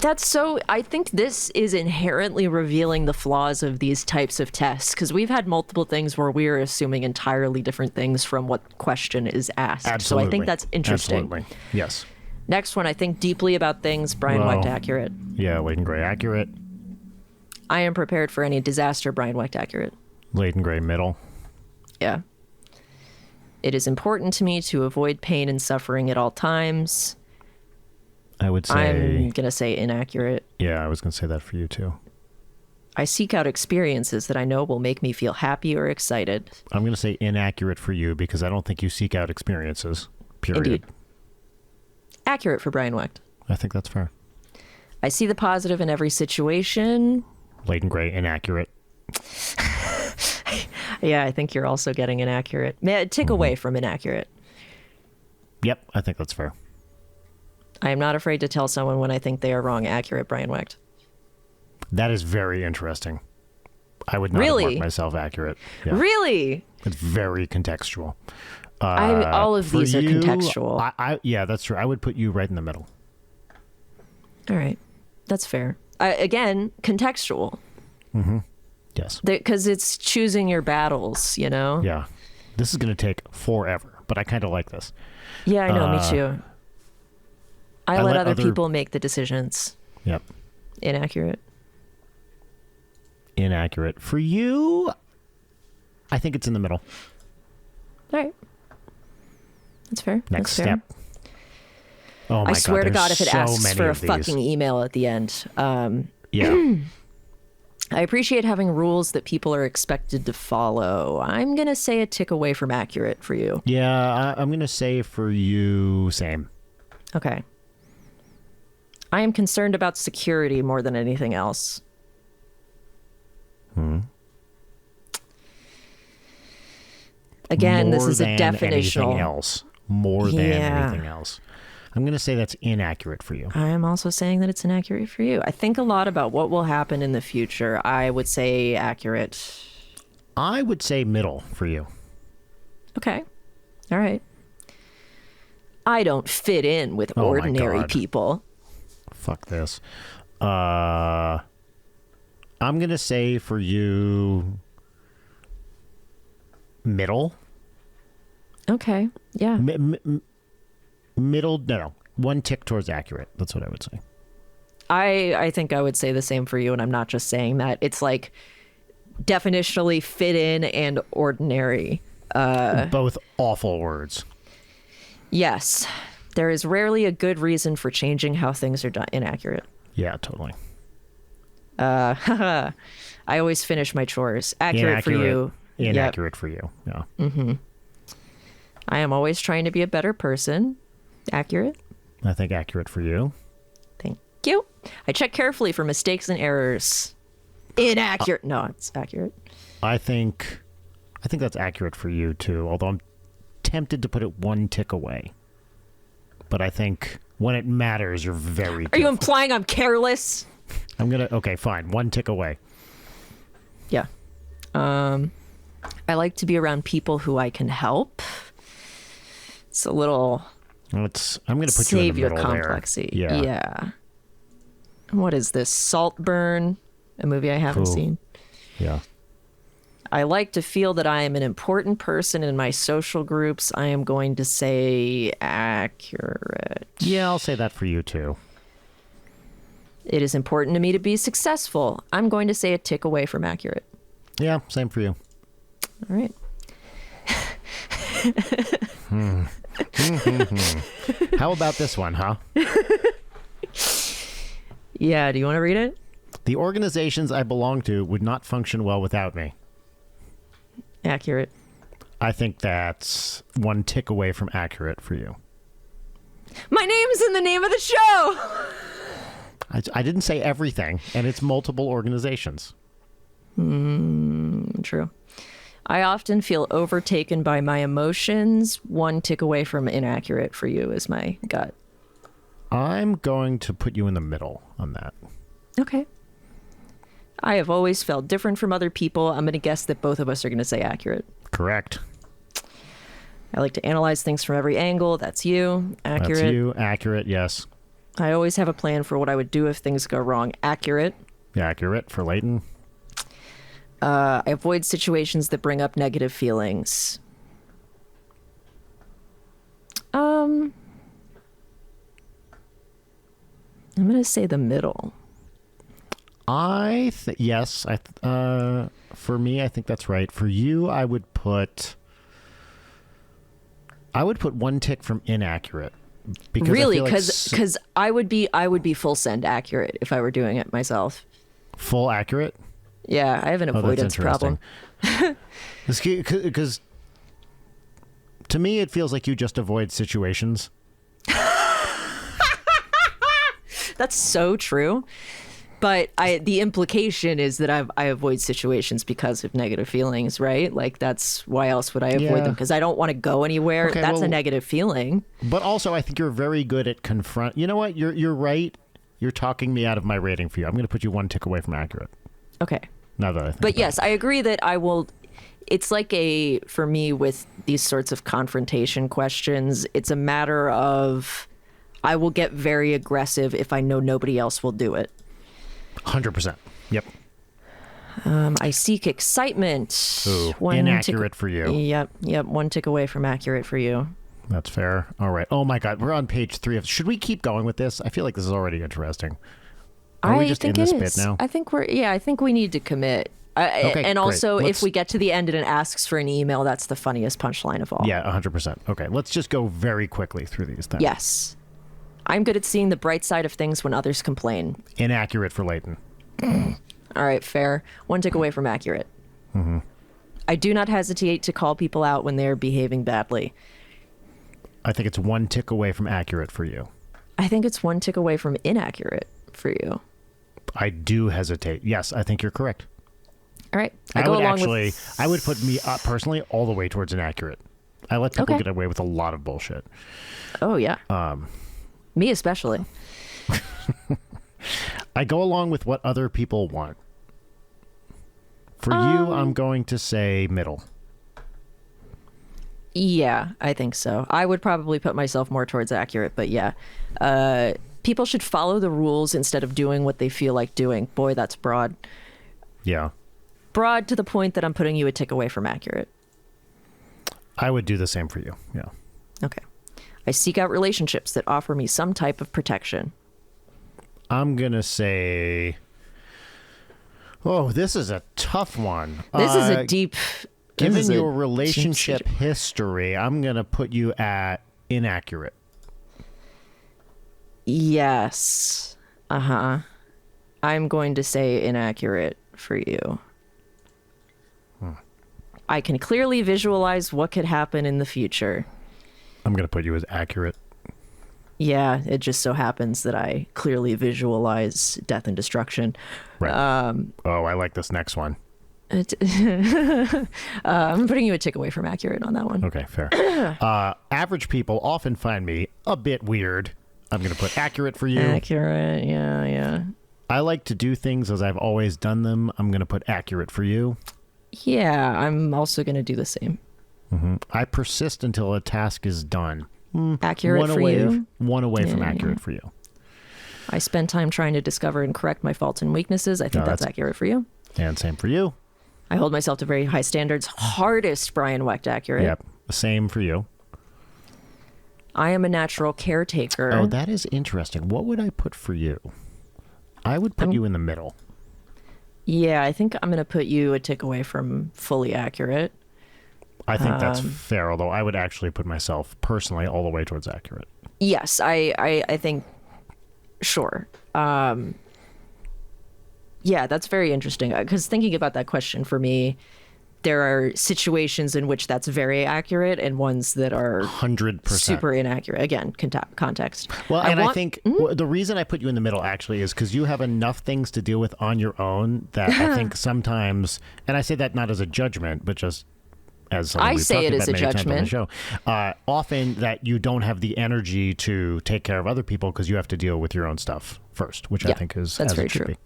I think this is inherently revealing the flaws of these types of tests, because we've had multiple things where we're assuming entirely different things from what question is asked. Absolutely. So I think that's interesting. Absolutely. Yes. Next one, I think deeply about things, Brian Wecht accurate. Yeah, Leighton Gray accurate. I am prepared for any disaster, Brian Wecht accurate. Leighton Gray middle. Yeah. It is important to me to avoid pain and suffering at all times. I would say... I'm going to say inaccurate. Yeah, I was going to say that for you too. I seek out experiences that I know will make me feel happy or excited. I'm going to say inaccurate for you because I don't think you seek out experiences, period. Indeed. Accurate for Brian Wecht. I think that's fair. I see the positive in every situation. Leighton Gray, inaccurate. Yeah, I think you're also getting inaccurate. Tick away from inaccurate. Yep, I think that's fair. I am not afraid to tell someone when I think they are wrong. Accurate, Brian Wecht. That is very interesting. I would not have marked myself accurate. Yeah. Really? It's very contextual. All of these are contextual. Yeah, that's true. I would put you right in the middle. All right. That's fair. Again, contextual. Mm-hmm. Yes. Because it's choosing your battles, you know? Yeah. This is going to take forever, but I kind of like this. Yeah, I know. Me too. I let other people make the decisions. Yep. Inaccurate. Inaccurate. For you, I think it's in the middle. All right. That's fair. Next That's fair. step. Oh my God. I swear to God, if it so asks for a these. fucking email at the end. Yeah. I appreciate having rules that people are expected to follow. I'm going to say a tick away from accurate for you. Yeah, I'm going to say for you, same. Okay. I am concerned about security more than anything else. Again, this is a definitional. Anything else. More than anything else. I'm going to say that's inaccurate for you. I am also saying that it's inaccurate for you. I think a lot about what will happen in the future. I would say accurate. I would say middle for you. Okay. All right. I don't fit in with ordinary people. Fuck this. I'm going to say for you middle. Okay. Yeah. Middle, no. One tick towards accurate. That's what I would say. I think I would say the same for you, and I'm not just saying that. It's like definitionally fit in and ordinary. Both awful words. Yes. There is rarely a good reason for changing how things are done. Inaccurate. Yeah, totally. I always finish my chores. Accurate for you. Inaccurate for you. Yeah. Mm-hmm. I am always trying to be a better person. Accurate. I think accurate for you. Thank you. I check carefully for mistakes and errors. Inaccurate. No, it's accurate. I think that's accurate for you too, although I'm tempted to put it one tick away. But I think when it matters, you're very careful. Are you implying I'm careless? Okay, fine. One tick away. Yeah. I like to be around people who I can help. It's a little... I'm going to put you in the middle complexity. there. Yeah. What is this? Saltburn, a movie I haven't seen. Yeah. I like to feel that I am an important person in my social groups. I am going to say accurate. Yeah, I'll say that for you too. It is important to me to be successful. I'm going to say a tick away from accurate. Yeah, same for you. All right. How about this one, huh? Yeah, do you want to read it? The organizations I belong to would not function well without me. Accurate. I think that's one tick away from accurate for you. My name's in the name of the show! I didn't say everything, and it's multiple organizations. True. I often feel overtaken by my emotions. One tick away from inaccurate for you is my gut. I'm going to put you in the middle on that. Okay. I have always felt different from other people. I'm going to guess that both of us are going to say accurate. Correct. I like to analyze things from every angle. That's you. Accurate. That's you. Accurate, yes. I always have a plan for what I would do if things go wrong. Accurate. Accurate for Leighton. I avoid situations that bring up negative feelings. I'm going to say the middle. Yes. For me, I think that's right. For you, I would put one tick from inaccurate. Because really, because I would be full send accurate if I were doing it myself. Full accurate? Yeah, I have an avoidance problem. Because to me, it feels like you just avoid situations. That's so true. But the implication is that I avoid situations because of negative feelings, right? Like, that's why else would I avoid them? Because I don't want to go anywhere. Okay, that's a negative feeling. But also, I think you're very good at confront. You know what? You're right. You're talking me out of my rating for you. I'm going to put you one tick away from accurate. Okay. Now that I think. But yes, I agree that I will. It's like for me with these sorts of confrontation questions, it's a matter of I will get very aggressive if I know nobody else will do it. 100%. Yep. I seek excitement. Ooh, inaccurate for you. Yep. One tick away from accurate for you. That's fair. All right. Oh my God, we're on page 3 of. Should we keep going with this? I feel like this is already interesting. Are we just in this bit now? I think I think we need to commit. Okay, and also, great. if we get to the end and it asks for an email, that's the funniest punchline of all. Yeah, 100%. Okay, let's just go very quickly through these things. Yes. I'm good at seeing the bright side of things when others complain. Inaccurate for Leighton. All right, fair. One tick away from accurate. Mm-hmm. I do not hesitate to call people out when they're behaving badly. I think it's one tick away from accurate for you. I think it's one tick away from inaccurate for you. I do hesitate. Yes, I think you're correct. All right. I would put me personally all the way towards inaccurate. I let people get away with a lot of bullshit. Oh, yeah. Me especially. I go along with what other people want. For you, I'm going to say middle. Yeah, I think so. I would probably put myself more towards accurate, but yeah. People should follow the rules instead of doing what they feel like doing. Boy, that's broad. Yeah. Broad to the point that I'm putting you a tick away from accurate. I would do the same for you. Yeah. Okay. I seek out relationships that offer me some type of protection. I'm going to say... Oh, this is a tough one. This is a deep... Given your relationship history, I'm going to put you at inaccurate. Yes. Uh-huh. I'm going to say inaccurate for you. I can clearly visualize what could happen in the future. I'm going to put you as accurate. Yeah, it just so happens that I clearly visualize death and destruction. Right. I like this next one. I'm putting you a tick away from accurate on that one. Okay, fair. Average people often find me a bit weird. I'm going to put accurate for you. Accurate, yeah. I like to do things as I've always done them. I'm going to put accurate for you. Yeah, I'm also going to do the same. Mm-hmm. I persist until a task is done. Accurate for you? One away from accurate for you. I spend time trying to discover and correct my faults and weaknesses. I think that's accurate for you. And same for you. I hold myself to very high standards. Hardest Brian Wecht accurate. Yep. Same for you. I am a natural caretaker. Oh, that is interesting. What would I put for you? I would put you in the middle. Yeah, I think I'm going to put you a tick away from fully accurate. I think that's fair, although I would actually put myself personally all the way towards accurate. Yes, I think, sure. Yeah, that's very interesting. Because thinking about that question for me, there are situations in which that's very accurate and ones that are 100% super inaccurate. Again, context. Well, I think the reason I put you in the middle actually is because you have enough things to deal with on your own that I think sometimes, and I say that not as a judgment, but just as I say it as a judgment. Show, often that you don't have the energy to take care of other people because you have to deal with your own stuff first, which I think is that's as very it should true. be.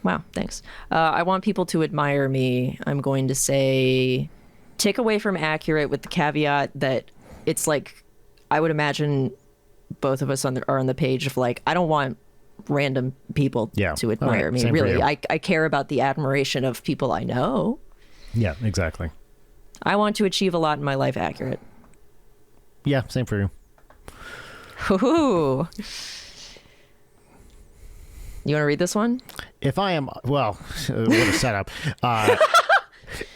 Wow, thanks. I want people to admire me. I'm going to say Take away from accurate with the caveat that it's like, I would imagine both of us are on the page of like, I don't want random people to admire me. Really, I care about the admiration of people I know. Yeah, exactly. I want to achieve a lot in my life. Accurate. Yeah, same for you. Ooh. You want to read this one? If I am, well, what a setup.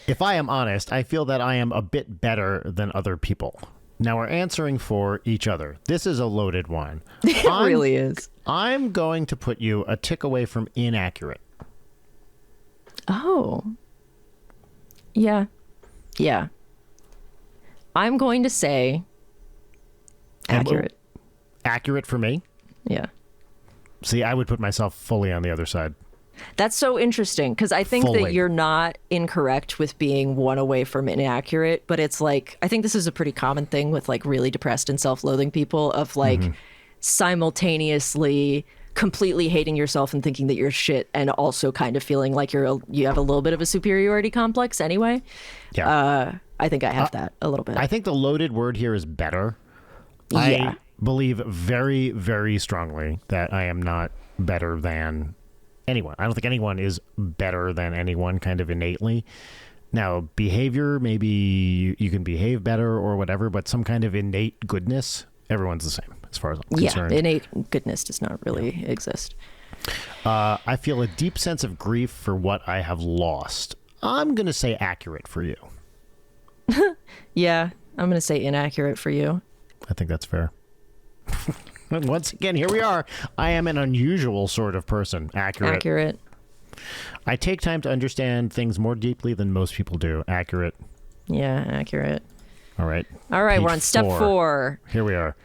If I am honest, I feel that I am a bit better than other people. Now we're answering for each other. This is a loaded one. It really is. I'm going to put you a tick away from inaccurate. Oh. Yeah. Yeah. I'm going to say accurate. Accurate for me? Yeah. See, I would put myself fully on the other side. That's so interesting because I think that you're not incorrect with being one away from inaccurate, but it's like, I think this is a pretty common thing with like really depressed and self-loathing people of like simultaneously completely hating yourself and thinking that you're shit and also kind of feeling like you have a little bit of a superiority complex anyway. Yeah. I think I have that a little bit. I think the loaded word here is better. Yeah. I believe very, very strongly that I am not better than anyone. I don't think anyone is better than anyone kind of innately. Now, behavior, maybe you can behave better or whatever, but some kind of innate goodness, everyone's the same as far as I'm concerned. Yeah, innate goodness does not really exist. I feel a deep sense of grief for what I have lost. I'm going to say accurate for you. Yeah, I'm going to say inaccurate for you. I think that's fair. Once again, here we are. I am an unusual sort of person. Accurate. I take time to understand things more deeply than most people do. Accurate. Yeah, accurate. All right. We're on step 4. Here we are.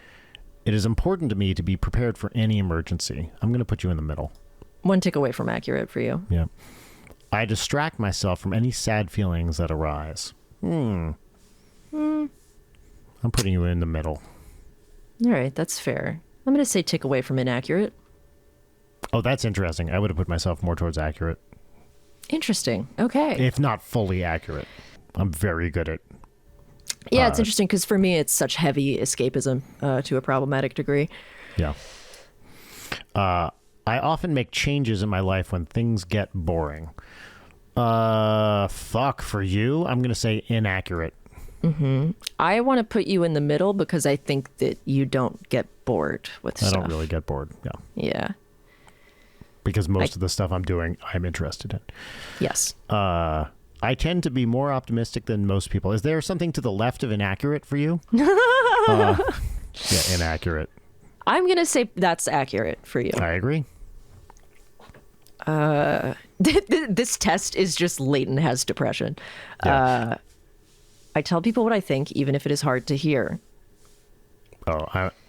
It is important to me to be prepared for any emergency. I'm going to put you in the middle. One tick away from accurate for you. Yeah. I distract myself from any sad feelings that arise. I'm putting you in the middle. All right, that's fair. I'm going to say tick away from inaccurate. Oh, that's interesting. I would have put myself more towards accurate. Interesting. Okay. If not fully accurate. I'm very good at... Yeah, it's interesting because for me, it's such heavy escapism to a problematic degree. Yeah. I often make changes in my life when things get boring. Fuck, for you, I'm going to say inaccurate. I want to put you in the middle because I think that you don't get bored with stuff. I don't really get bored. Yeah. Yeah. Because most of the stuff I'm doing, I'm interested in. Yes. I tend to be more optimistic than most people. Is there something to the left of inaccurate for you? Yeah, inaccurate. I'm going to say that's accurate for you. I agree. This test is just Leighton has depression. Yeah. I tell people what I think, even if it is hard to hear.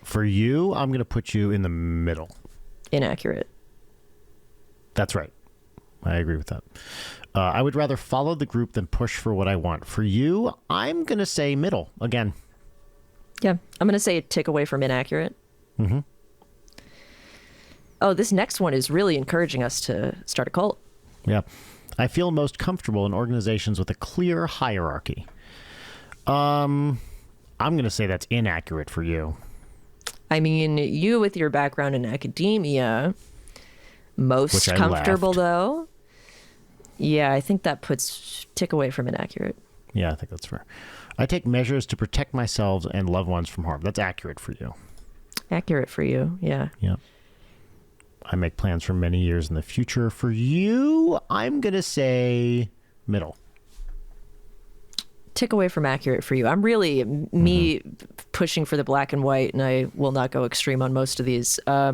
For you, I'm going to put you in the middle. Inaccurate. That's right. I agree with that. I would rather follow the group than push for what I want. For you, I'm going to say middle again. Yeah, I'm going to say a tick away from inaccurate. Mm-hmm. Oh, this next one is really encouraging us to start a cult. Yeah. I feel most comfortable in organizations with a clear hierarchy. I'm going to say that's inaccurate for you. I mean, you with your background in academia, most comfortable though. Yeah, I think that puts tick away from inaccurate. Yeah, I think that's fair. I take measures to protect myself and loved ones from harm. That's accurate for you. Accurate for you, yeah. Yeah. I make plans for many years in the future. For you, I'm going to say middle. Tick away from accurate for you. I'm really me pushing for the black and white, and I will not go extreme on most of these. How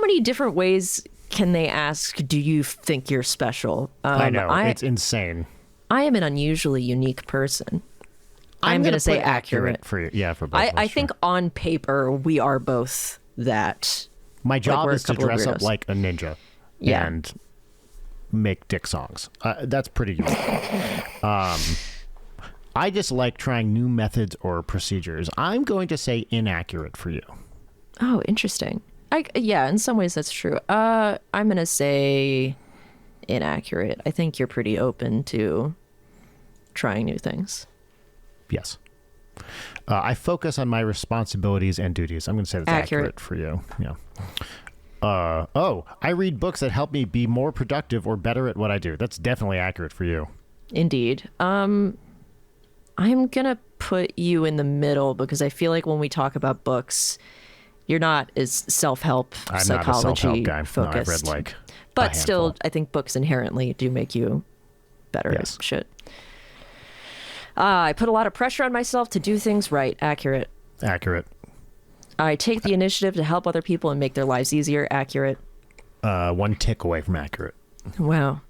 many different ways can they ask, do you think you're special? I know. It's insane. I am an unusually unique person. I'm going to say accurate for you. Yeah, for both of us, I think on paper, we are both that. My job is to dress up like a ninja and make dick songs. That's pretty unique. I just like trying new methods or procedures. I'm going to say inaccurate for you. Oh, interesting. Yeah, in some ways that's true. I'm going to say inaccurate. I think you're pretty open to trying new things. Yes. I focus on my responsibilities and duties. I'm going to say that's accurate for you. Yeah. I read books that help me be more productive or better at what I do. That's definitely accurate for you. Indeed. I'm going to put you in the middle because I feel like when we talk about books, you're not as self-help, I'm psychology not a self-help guy. focused. No, I've read but still, I think books inherently do make you better Yes. at shit. I put a lot of pressure on myself to do things right. Accurate. Accurate. I take the initiative to help other people and make their lives easier. Accurate. One tick away from accurate. Wow.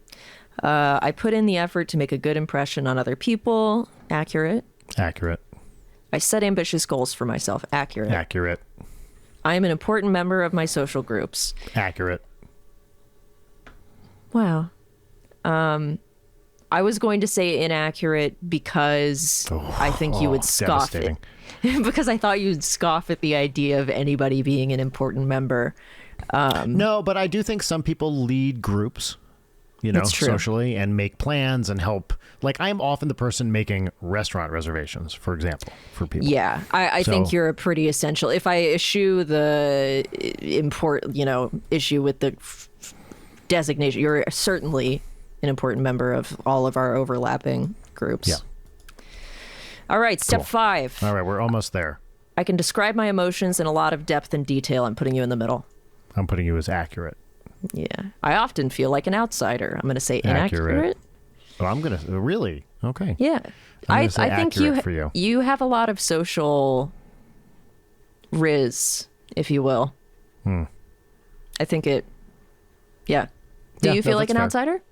I put in the effort to make a good impression on other people. Accurate. Accurate. I set ambitious goals for myself. Accurate. Accurate. I am an important member of my social groups. Accurate. Wow. I was going to say inaccurate because I think you would scoff it. Because I thought you'd scoff at the idea of anybody being an important member. No, but I do think some people lead groups, socially and make plans and help. Like, I'm often the person making restaurant reservations, for example, for people. Yeah, I think you're a pretty essential. If I eschew the issue with the designation, you're certainly an important member of all of our overlapping groups. Yeah. All right, step Cool. 5. All right, we're almost there. I can describe my emotions in a lot of depth and detail. I'm putting you in the middle. I'm putting you as accurate. Yeah. I often feel like an outsider. I'm going to say inaccurate. Oh, I'm going to... Really? Okay. Yeah. I think you have a lot of social riz, if you will. I think it... Yeah. Do you feel like an outsider?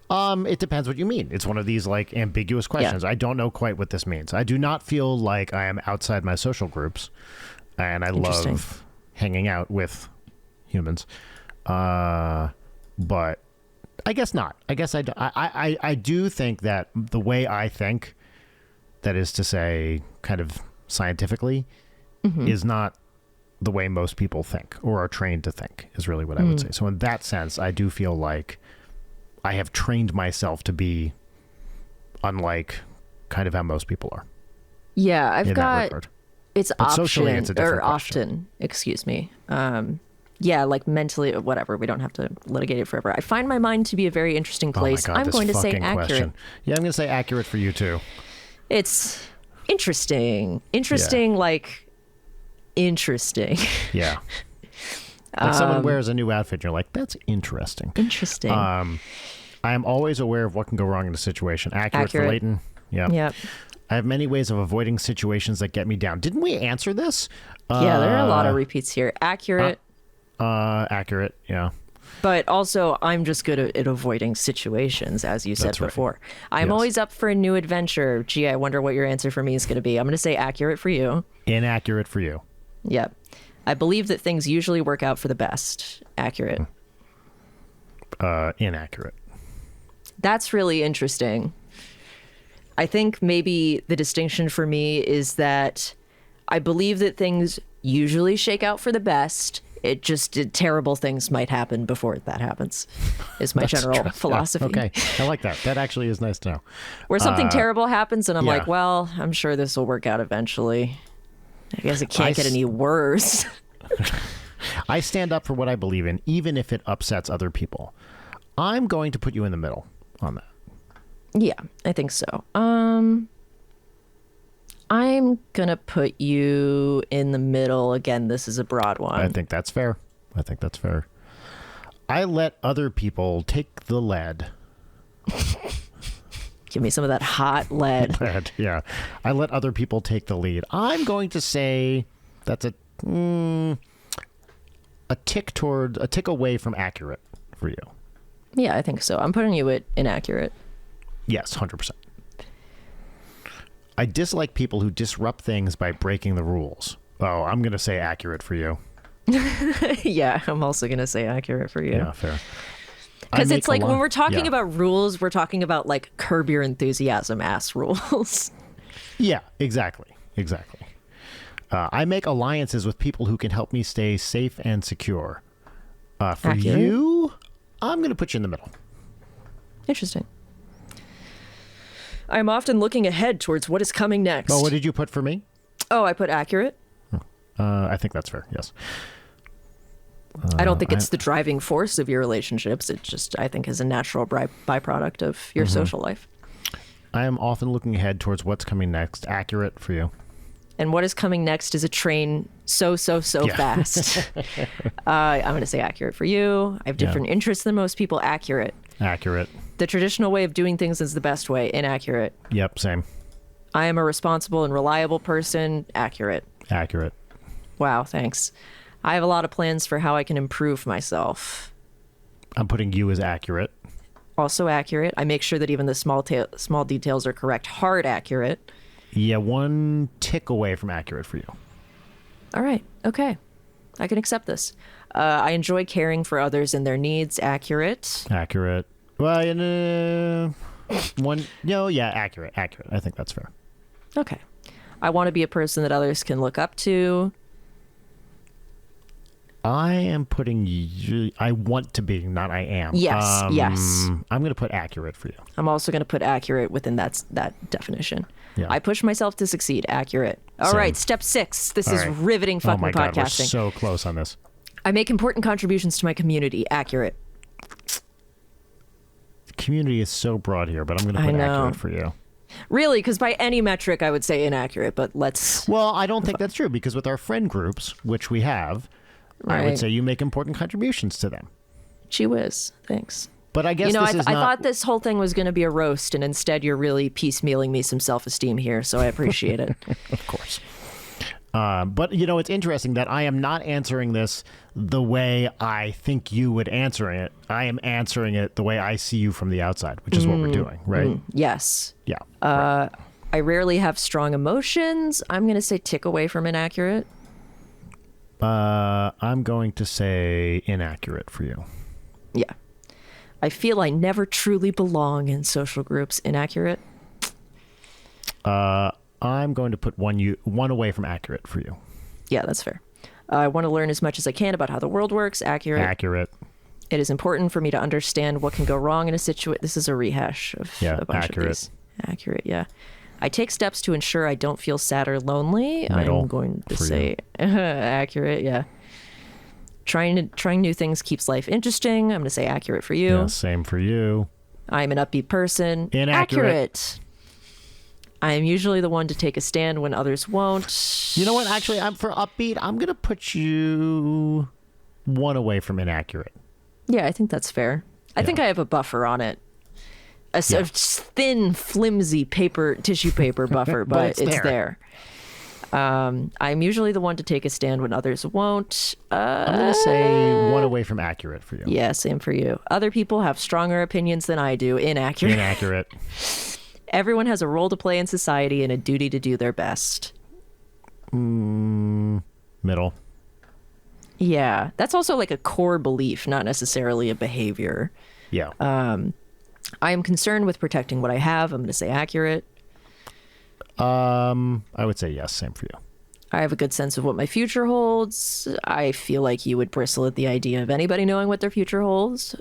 It depends what you mean. It's one of these like ambiguous questions. Yeah. I don't know quite what this means. I do not feel like I am outside my social groups, and I love hanging out with humans. But I guess not. I guess I do think that the way I think, that is to say, kind of scientifically, is not the way most people think or are trained to think, is really what I would say. So in that sense, I do feel like I have trained myself to be unlike kind of how most people are. Yeah, I've got it's but option socially, it's a different or often, excuse me. Yeah, like mentally, whatever. We don't have to litigate it forever. I find my mind to be a very interesting place. Oh my God, I'm going to say accurate. Question. Yeah, I'm going to say accurate for you too. It's interesting. Interesting, yeah. Like interesting. Yeah. Like someone wears a new outfit and you're like, that's interesting. Interesting. I am always aware of what can go wrong in a situation. Accurate. For Leighton. Yeah. Yep. I have many ways of avoiding situations that get me down. Didn't we answer this? Yeah, there are a lot of repeats here. Accurate. Accurate. Yeah. But also, I'm just good at avoiding situations, as you said before. Right. I'm always up for a new adventure. Gee, I wonder what your answer for me is going to be. I'm going to say accurate for you. Inaccurate for you. Yep. I believe that things usually work out for the best. Accurate. Inaccurate. That's really interesting. I think maybe the distinction for me is that I believe that things usually shake out for the best. It just terrible things might happen before that happens, is my general philosophy. Yeah, okay, I like that. That actually is nice to know. Where something terrible happens and I'm like, well, I'm sure this will work out eventually. I guess it can't get any worse. I stand up for what I believe in, even if it upsets other people. I'm going to put you in the middle on that. Yeah, I think so. I'm going to put you in the middle. Again, this is a broad one. I think that's fair. I let other people take the lead. Give me some of that hot lead. Yeah. I let other people take the lead. I'm going to say that's a tick away from accurate for you. Yeah, I think so. I'm putting you at inaccurate. Yes, 100%. I dislike people who disrupt things by breaking the rules. Oh, I'm going to say accurate for you. Yeah, I'm also going to say accurate for you. Yeah, fair. Because it's like when we're talking about rules, we're talking about like Curb Your Enthusiasm ass rules. Yeah, exactly. I make alliances with people who can help me stay safe and secure. For you, I'm going to put you in the middle. Interesting. I'm often looking ahead towards what is coming next. Oh, what did you put for me? Oh, I put accurate. I think that's fair. Yes. I don't think it's the driving force of your relationships. It just, I think, is a natural byproduct of your social life. I am often looking ahead towards what's coming next. Accurate for you. And what is coming next is a train so fast. I'm going to say accurate for you. I have different interests than most people. Accurate. Accurate. The traditional way of doing things is the best way. Inaccurate. Yep, same. I am a responsible and reliable person. Accurate. Accurate. Wow, thanks. I have a lot of plans for how I can improve myself. I'm putting you as accurate. Also accurate. I make sure that even the small details are correct. Hard accurate. Yeah, one tick away from accurate for you. All right. Okay. I can accept this. I enjoy caring for others and their needs. Accurate. Accurate. Well, accurate. Accurate. I think that's fair. Okay. I want to be a person that others can look up to. I am putting you. I want to be, not I am. Yes. Yes. I'm going to put accurate for you. I'm also going to put accurate within that definition. Yeah. I push myself to succeed. Accurate. All right. Step 6. This is riveting fucking oh my God, podcasting. We're so close on this. I make important contributions to my community. Accurate. The community is so broad here, but I'm going to put accurate for you. Really? Because by any metric, I would say inaccurate, but let's... Well, I don't think that's true, because with our friend groups, which we have, I would say you make important contributions to them. Gee whiz. Thanks. But I guess I thought this whole thing was going to be a roast, and instead you're really piecemealing me some self-esteem here, so I appreciate it. Of course. But, it's interesting that I am not answering this the way I think you would answer it. I am answering it the way I see you from the outside, which is what we're doing, right? Yes. Yeah. Right. I rarely have strong emotions. I'm going to say tick away from inaccurate. I'm going to say inaccurate for you. Yeah. I feel I never truly belong in social groups. Inaccurate. I'm going to put one away from accurate for you. Yeah, that's fair. I want to learn as much as I can about how the world works. Accurate. Accurate. It is important for me to understand what can go wrong in a situation. This is a rehash of a bunch of these. Accurate, yeah. I take steps to ensure I don't feel sad or lonely. Middle I'm going to say accurate, yeah. Trying new things keeps life interesting. I'm going to say accurate for you. Yeah, same for you. I'm an upbeat person. Inaccurate. I am usually the one to take a stand when others won't. You know what? Actually, I'm for upbeat. I'm going to put you one away from inaccurate. Yeah, I think that's fair. I think I have a buffer on it. A thin, flimsy tissue paper buffer, but it's there. I'm usually the one to take a stand when others won't. I'm going to say one away from accurate for you. Yeah, same for you. Other people have stronger opinions than I do. Inaccurate. Inaccurate. Everyone has a role to play in society and a duty to do their best. Middle. Yeah, that's also like a core belief, not necessarily a behavior. Yeah. I am concerned with protecting what I have. I'm going to say accurate. I would say yes, same for you. I have a good sense of what my future holds. I feel like you would bristle at the idea of anybody knowing what their future holds.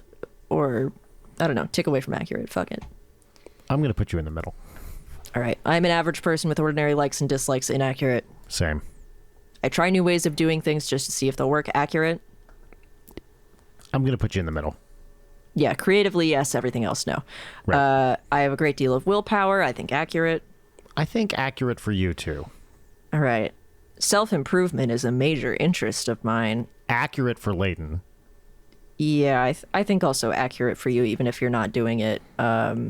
Or, I don't know, tick away from accurate. Fuck it. I'm going to put you in the middle. All right. I'm an average person with ordinary likes and dislikes. Inaccurate. Same. I try new ways of doing things just to see if they'll work. Accurate. I'm going to put you in the middle. Yeah, creatively, yes. Everything else, no. Right. I have a great deal of willpower. I think accurate. I think accurate for you, too. All right. Self-improvement is a major interest of mine. Accurate for Leighton. Yeah, I think also accurate for you, even if you're not doing it. I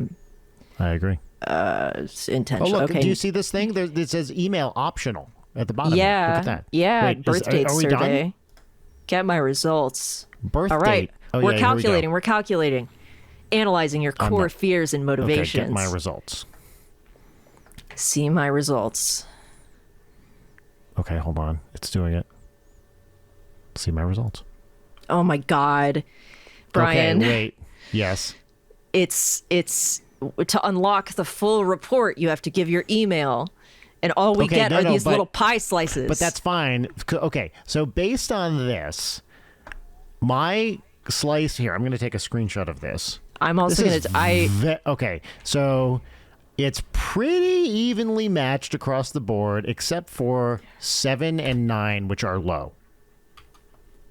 agree. It's intentional. Oh, look, okay. do you see this thing? It says email optional at the bottom. Yeah. Look at that. Yeah, Wait, birth date are we survey. done? Get my results. Birth All right. date. Oh, we're yeah, calculating. We're calculating. Analyzing your core fears and motivations. Okay, get my results. See my results. Okay, hold on. It's doing it. See my results. Oh my God. Brian. Okay, wait. Yes. It's to unlock the full report, you have to give your email. And all we get are these little pie slices. But that's fine. Okay, so based on this, my slice here, I'm going to take a screenshot of this. I'm also going to... Okay, so It's pretty evenly matched across the board, except for 7 and 9, which are low.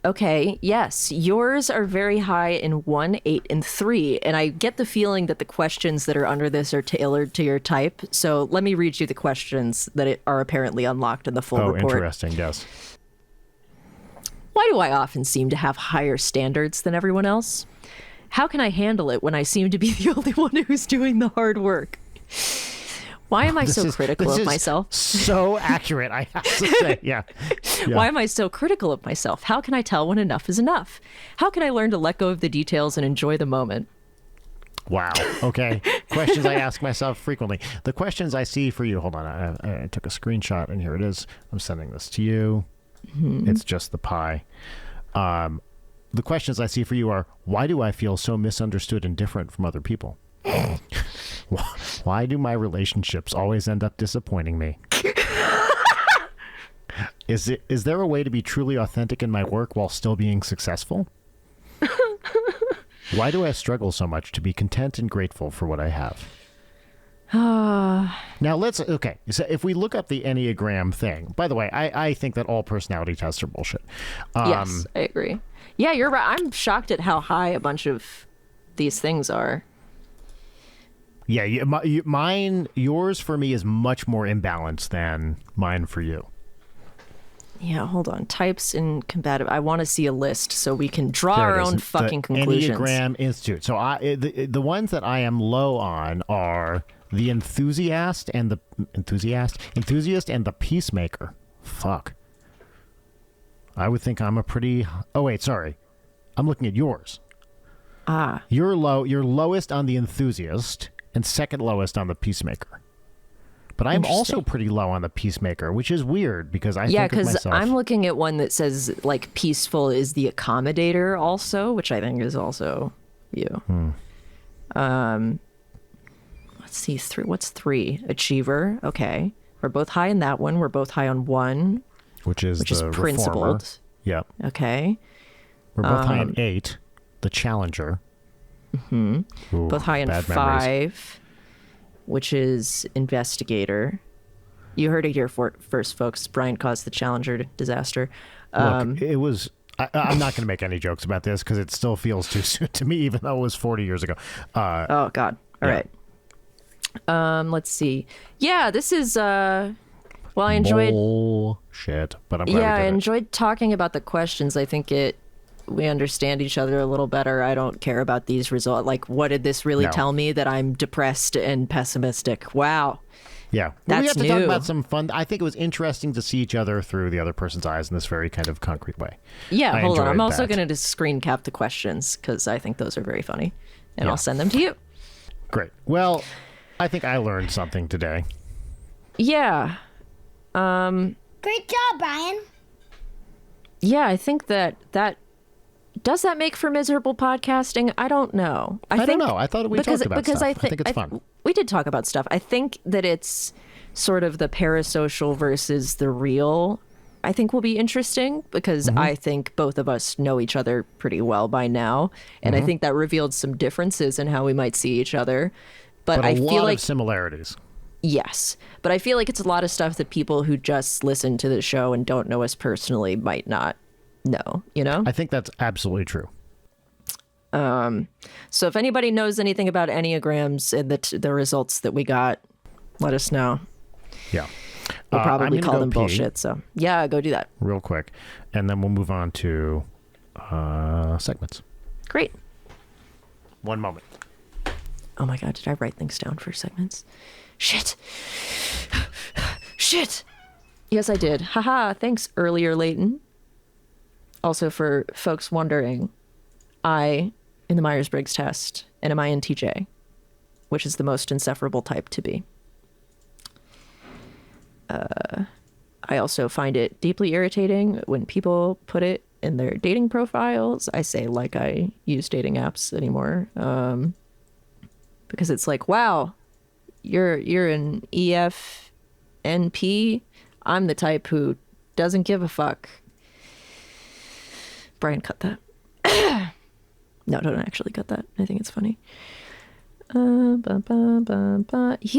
Okay, yes. Yours are very high in 1, 8, and 3. And I get the feeling that the questions that are under this are tailored to your type. So let me read you the questions that are apparently unlocked in the full report. Oh, interesting, yes. Why do I often seem to have higher standards than everyone else? How can I handle it when I seem to be the only one who's doing the hard work? Why am I so critical of myself? So accurate, I have to say. Yeah. Why am I so critical of myself? How can I tell when enough is enough? How can I learn to let go of the details and enjoy the moment? Wow. Okay. Questions I ask myself frequently. The questions I see for you. Hold on. I took a screenshot and here it is. I'm sending this to you. Mm-hmm. It's just the pie. The questions I see for you are, why do I feel so misunderstood and different from other people? Why do my relationships always end up disappointing me? Is there a way to be truly authentic in my work while still being successful? Why do I struggle so much to be content and grateful for what I have? Now okay. So if we look up the Enneagram thing, by the way, I think that all personality tests are bullshit. Yes, I agree. Yeah, you're right. I'm shocked at how high a bunch of these things are. Yeah, yours for me is much more imbalanced than mine for you. Yeah, hold on. Types and compatible. I want to see a list so we can draw our own fucking conclusions. Enneagram Institute. So the ones that I am low on are the enthusiast and the peacemaker. Fuck. I would think I'm a pretty. Oh wait, sorry. I'm looking at yours. You're lowest on the enthusiast and second lowest on the peacemaker. But I'm also pretty low on the peacemaker, which is weird because I think of myself. Yeah, because I'm looking at one that says like peaceful is the accommodator also, which I think is also you. Let's see, what's 3? Achiever. Okay. We're both high in that one. We're both high on 1. Which is principled. Reformer. Yep. Okay. We're both high in 8. The challenger. Mm-hmm. Ooh, both high in 5, memories. Which is investigator. You heard it here first, folks. Brian caused the challenger disaster. Look, it was. I'm not going to make any jokes about this because it still feels too soon to me, even though it was 40 years ago. Oh God! All right. Let's see. Yeah, this is. Well, I enjoyed. Bullshit, but I'm glad we did I enjoyed talking about the questions. I think we understand each other a little better. I don't care about these results. Like, what did this really tell me? That I'm depressed and pessimistic. Wow. Yeah. That's we have to new. talk about some fun. I think it was interesting to see each other through the other person's eyes in this very kind of concrete way. Yeah, hold on. I'm also going to screen cap the questions because I think those are very funny. And I'll send them to you. Great. Well, I think I learned something today. Yeah. Great job, Brian. Yeah, I think that does that make for miserable podcasting? I don't know. I don't know. I thought we talked about stuff. I think it's fun. We did talk about stuff. I think that it's sort of the parasocial versus the real. I think will be interesting because I think both of us know each other pretty well by now, and I think that revealed some differences in how we might see each other. But I feel like similarities. Yes, but I feel like it's a lot of stuff that people who just listen to the show and don't know us personally might not know, you know? I think that's absolutely true. So if anybody knows anything about Enneagrams and the results that we got, let us know. Yeah. We'll probably call them bullshit, so yeah, go do that. Real quick. And then we'll move on to segments. Great. One moment. Oh my God, did I write things down for segments? Shit. Shit. Yes, I did. Haha, thanks earlier, Leighton. Also, for folks wondering, I, in the Myers-Briggs test, an INTJ, which is the most insufferable type to be. I also find it deeply irritating when people put it in their dating profiles. I say like I use dating apps anymore, because it's like, wow, you're an EFNP. I'm the type who doesn't give a fuck. Brian, cut that. No, don't actually cut that. I think it's funny. He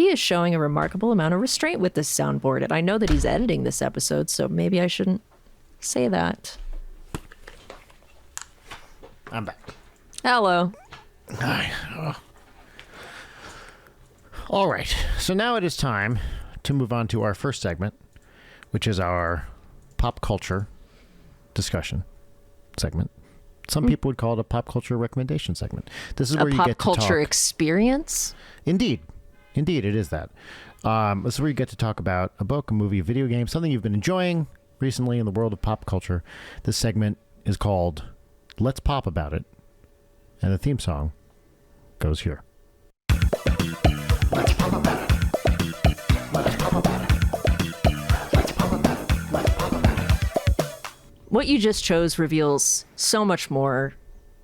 is showing a remarkable amount of restraint with this soundboard, and I know that he's editing this episode, so maybe I shouldn't say that. I'm back. Hello. Hi. All right. So now it is time to move on to our first segment, which is our pop culture discussion segment. Some people would call it a pop culture recommendation segment. This is where you get to talk. A pop culture experience? Indeed, it is that. This is where you get to talk about a book, a movie, a video game, something you've been enjoying recently in the world of pop culture. This segment is called Let's Pop About It, and the theme song goes here. Let's pop about it. Let's pop about it. Let's pop about it. Let's pop about it. What you just chose reveals so much more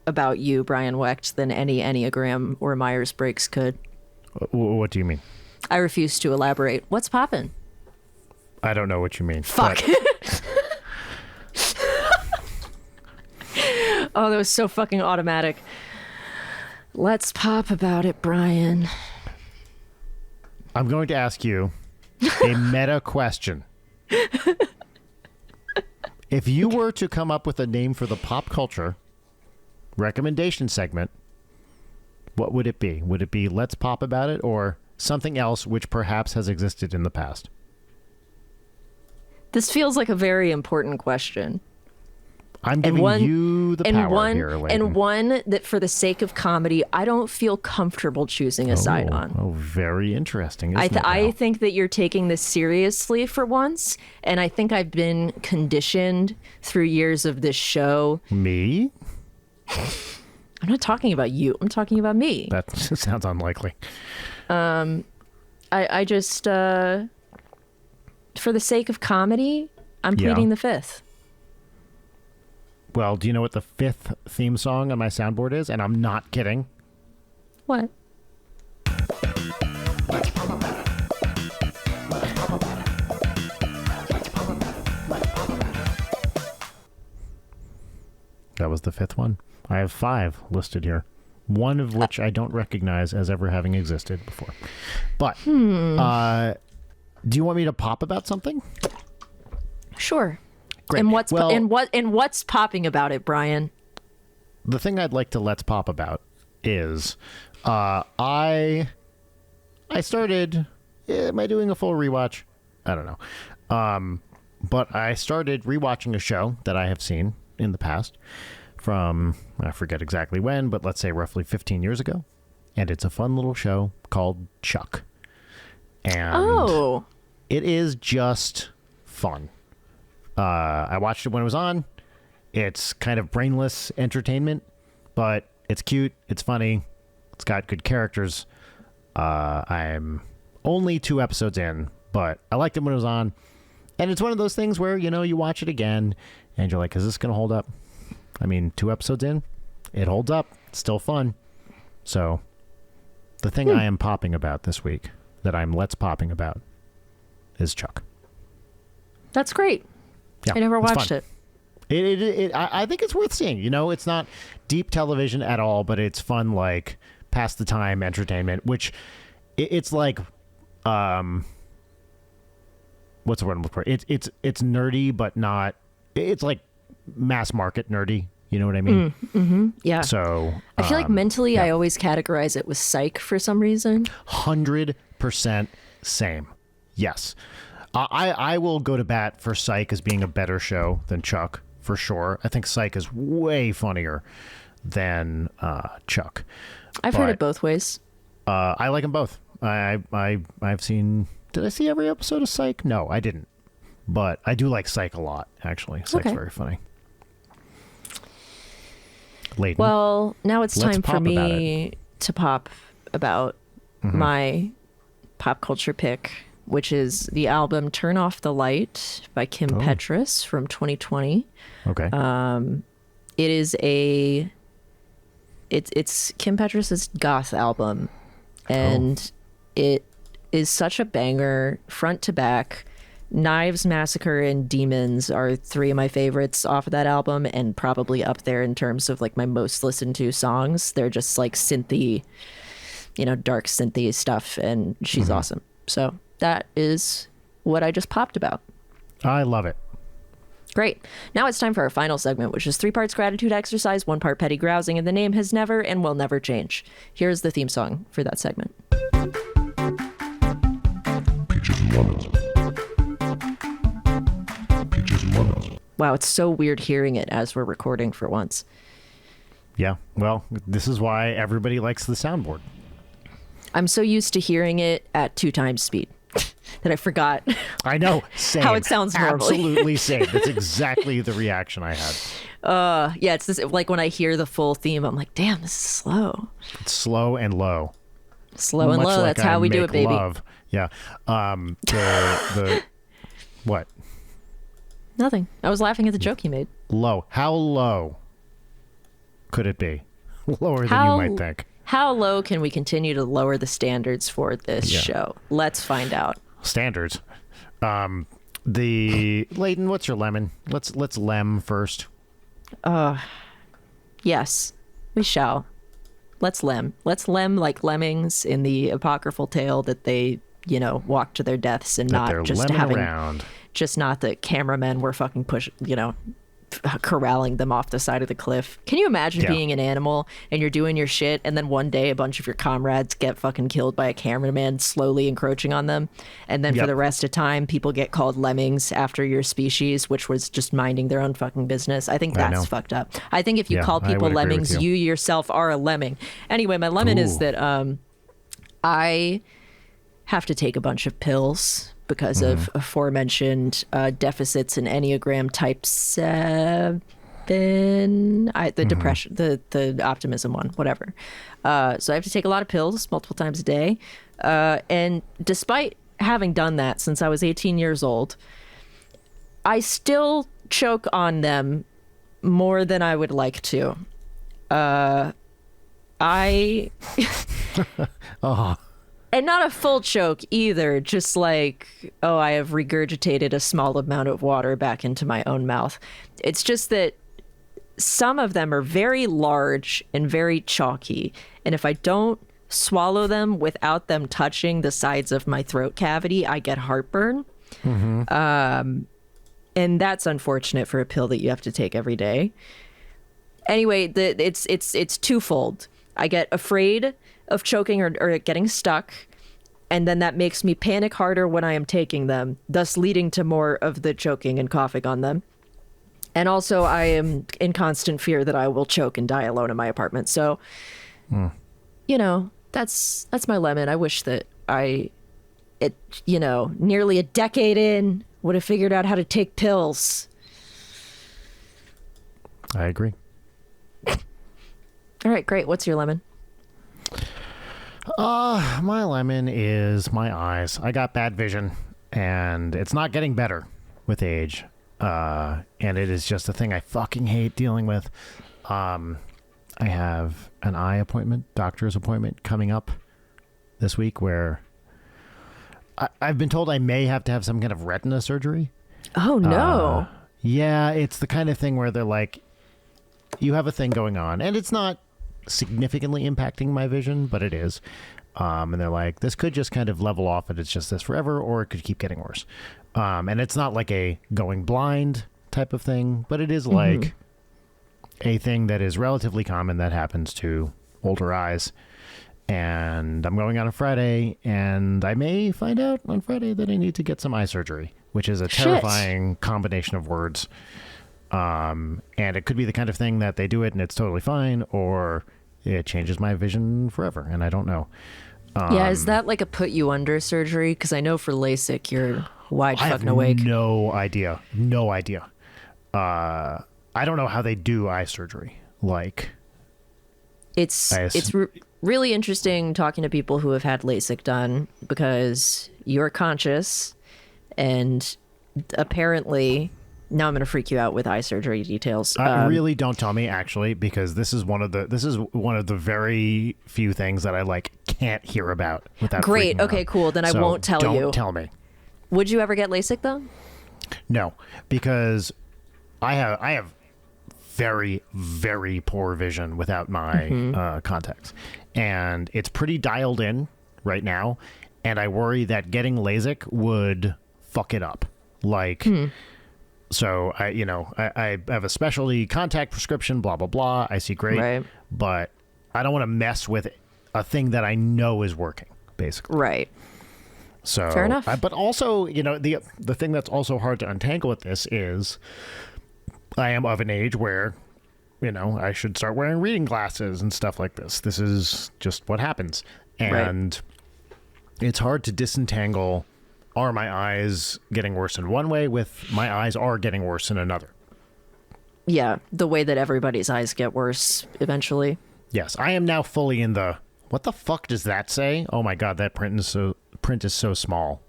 about you, Brian Wecht, than any enneagram or Myers-Briggs could. What do you mean? I refuse to elaborate. What's poppin'? I don't know what you mean. Fuck. Oh, that was so fucking automatic. Let's pop about it, Brian. I'm going to ask you a meta question. If you were to come up with a name for the pop culture recommendation segment, what would it be? Would it be Let's Pop About It or something else which perhaps has existed in the past? This feels like a very important question. I'm giving you the power here, Leighton. And one that, for the sake of comedy, I don't feel comfortable choosing a side on. Oh, very interesting. I think that you're taking this seriously for once, and I think I've been conditioned through years of this show. Me? I'm not talking about you. I'm talking about me. That sounds unlikely. I just, for the sake of comedy, I'm pleading the fifth. Well, do you know what the fifth theme song on my soundboard is? And I'm not kidding. What? Let's pop about it. Let's pop about it. Let's pop about it. Let's pop about it. That was the fifth one. I have 5 listed here. One of which I don't recognize as ever having existed before. But, do you want me to pop about something? Sure. Great. And what's popping about it, Brian? The thing I'd like to let's pop about is I started, am I doing a full rewatch? I don't know. But I started rewatching a show that I have seen in the past from, I forget exactly when, but let's say roughly 15 years ago. And it's a fun little show called Chuck. And it is just fun. I watched it when it was on. It's kind of brainless entertainment, but it's cute. It's funny. It's got good characters. I'm only 2 episodes in, but I liked it when it was on. And it's one of those things where, you watch it again and you're like, is this going to hold up? I mean, 2 episodes in, it holds up. It's still fun. So the thing I am popping about this week, that I'm let's popping about, is Chuck. That's great. Yeah, I never watched it. I think it's worth seeing. It's not deep television at all, but it's fun, like pass the time entertainment. Which it's like, what's the word I'm looking for? It's nerdy, but not. It's like mass market nerdy. You know what I mean? Yeah. So I feel like mentally, I always categorize it with Psych for some reason. 100% same. Yes. I will go to bat for Psych as being a better show than Chuck, for sure. I think Psych is way funnier than Chuck. I've heard it both ways. I like them both. I've seen... Did I see every episode of Psych? No, I didn't. But I do like Psych a lot, actually. Psych's very funny. Leighton, well, now it's time for me to pop about my pop culture pick, which is the album Turn Off the Light by Kim Petras from 2020. Okay. It is it's Kim Petras' goth album, and it is such a banger front to back. Knives, Massacre, and Demons are 3 of my favorites off of that album, and probably up there in terms of like my most listened to songs. They're just like synthy dark synthy stuff, and she's awesome. So that is what I just popped about. I love it. Great. Now it's time for our final segment, which is 3 parts gratitude exercise, 1 part petty grousing, and the name has never and will never change. Here's the theme song for that segment. Peaches and lemons. Peaches and lemons. Wow, it's so weird hearing it as we're recording for once. Yeah, well, this is why everybody likes the soundboard. I'm so used to hearing it at 2 times speed that I forgot. I know, same. How it sounds normally. Absolutely same. That's exactly the reaction I had. Yeah, it's this, like when I hear the full theme, I'm like, damn, this is slow. It's slow and low. Slow and Much low, like that's how we do make it, baby. Love. Yeah. The what? Nothing. I was laughing at the joke you made. Low. How low could it be? Lower How- than you might think. How low can we continue to lower the standards for this show? Let's find out. Standards. Leighton, what's your lemon? Let's lem first. Yes, we shall. Let's lem. Let's lem like lemmings in the apocryphal tale that they, walk to their deaths and That they're not just lemming having, around. just not the cameramen were fucking corralling them off the side of the cliff. Can you imagine Yeah. being an animal and you're doing your shit and then one day a bunch of your comrades get fucking killed by a cameraman slowly encroaching on them, and then for Yep. the rest of time people get called lemmings after your species, which was just minding their own fucking business? I think I that's know. fucked up. I think if you Yeah, call I people would agree with lemmings, you. you yourself are a lemming. Anyway, my lemon is Ooh. that I have to take a bunch of pills because of aforementioned deficits in Enneagram type 7. The depression, the optimism one, whatever. So I have to take a lot of pills multiple times a day. And despite having done that since I was 18 years old, I still choke on them more than I would like to. And not a full choke either, just like, I have regurgitated a small amount of water back into my own mouth. It's just that some of them are very large and very chalky. And if I don't swallow them without them touching the sides of my throat cavity, I get heartburn. And that's unfortunate for a pill that you have to take every day. Anyway, it's twofold. I get afraid of choking or getting stuck, and then that makes me panic harder when I am taking them, thus leading to more of the choking and coughing on them. And also I am in constant fear that I will choke and die alone in my apartment. So, that's my lemon. I wish that nearly a decade in, would have figured out how to take pills. I agree. All right, great. What's your lemon? My lemon is my eyes. I got bad vision, and it's not getting better with age. And it is just a thing I fucking hate dealing with. I have an eye appointment, doctor's appointment coming up this week where I've been told I may have to have some kind of retina surgery. Oh, no. Yeah, it's the kind of thing where they're like, you have a thing going on, and it's not significantly impacting my vision, but it is. And they're like, this could just kind of level off and it's just this forever, or it could keep getting worse. And it's not like a going blind type of thing, but it is like a thing that is relatively common that happens to older eyes. And I'm going on a Friday, and I may find out on Friday that I need to get some eye surgery, which is a terrifying combination of words. And it could be the kind of thing that they do it and it's totally fine, or it changes my vision forever, and I don't know. Yeah, is that like a put you under surgery? Because I know for LASIK, you're wide I fucking have awake. no idea. I don't know how they do eye surgery. Like, It's I assume- really interesting talking to people who have had LASIK done, because you're conscious, and apparently, now I'm going to freak you out with eye surgery details. Really don't tell me, actually, because this is one of the very few things that I can't hear about without Great. freaking Okay, out. cool. Then I So won't tell you. Don't tell me. Would you ever get LASIK though? No, because I have very, very poor vision without my contacts. And it's pretty dialed in right now. And I worry that getting LASIK would fuck it up. Like, so I have a specialty contact prescription, blah, blah, blah. I see great, Right. but I don't want to mess with a thing that I know is working, basically. Right. So, Fair enough. But also, the thing that's also hard to untangle with this is I am of an age where, I should start wearing reading glasses and stuff like this. This is just what happens. And it's hard to disentangle, are my eyes getting worse in one way with my eyes are getting worse in another? Yeah, the way that everybody's eyes get worse eventually. Yes, I am now fully in the, what the fuck does that say? Oh my God, that print is so small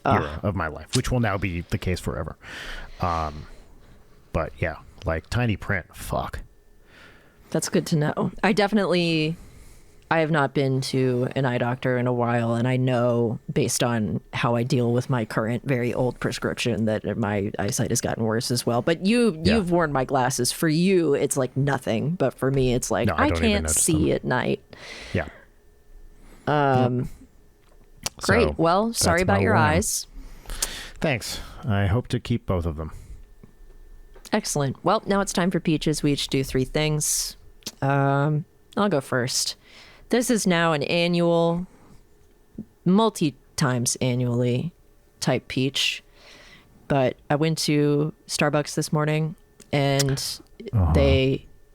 era of my life, which will now be the case forever. But yeah, like tiny print, fuck. That's good to know. I have not been to an eye doctor in a while, and I know based on how I deal with my current very old prescription that my eyesight has gotten worse as well. But you've worn my glasses. For you, it's like nothing, but for me, it's like I can't see at night. Yeah. Great. So, well, sorry that's about my your warning. eyes. Thanks. I hope to keep both of them. Excellent. Well, now it's time for Peaches. We each do 3 things. I'll go first. This is now an annual, multi-times annually type peach. But I went to Starbucks this morning and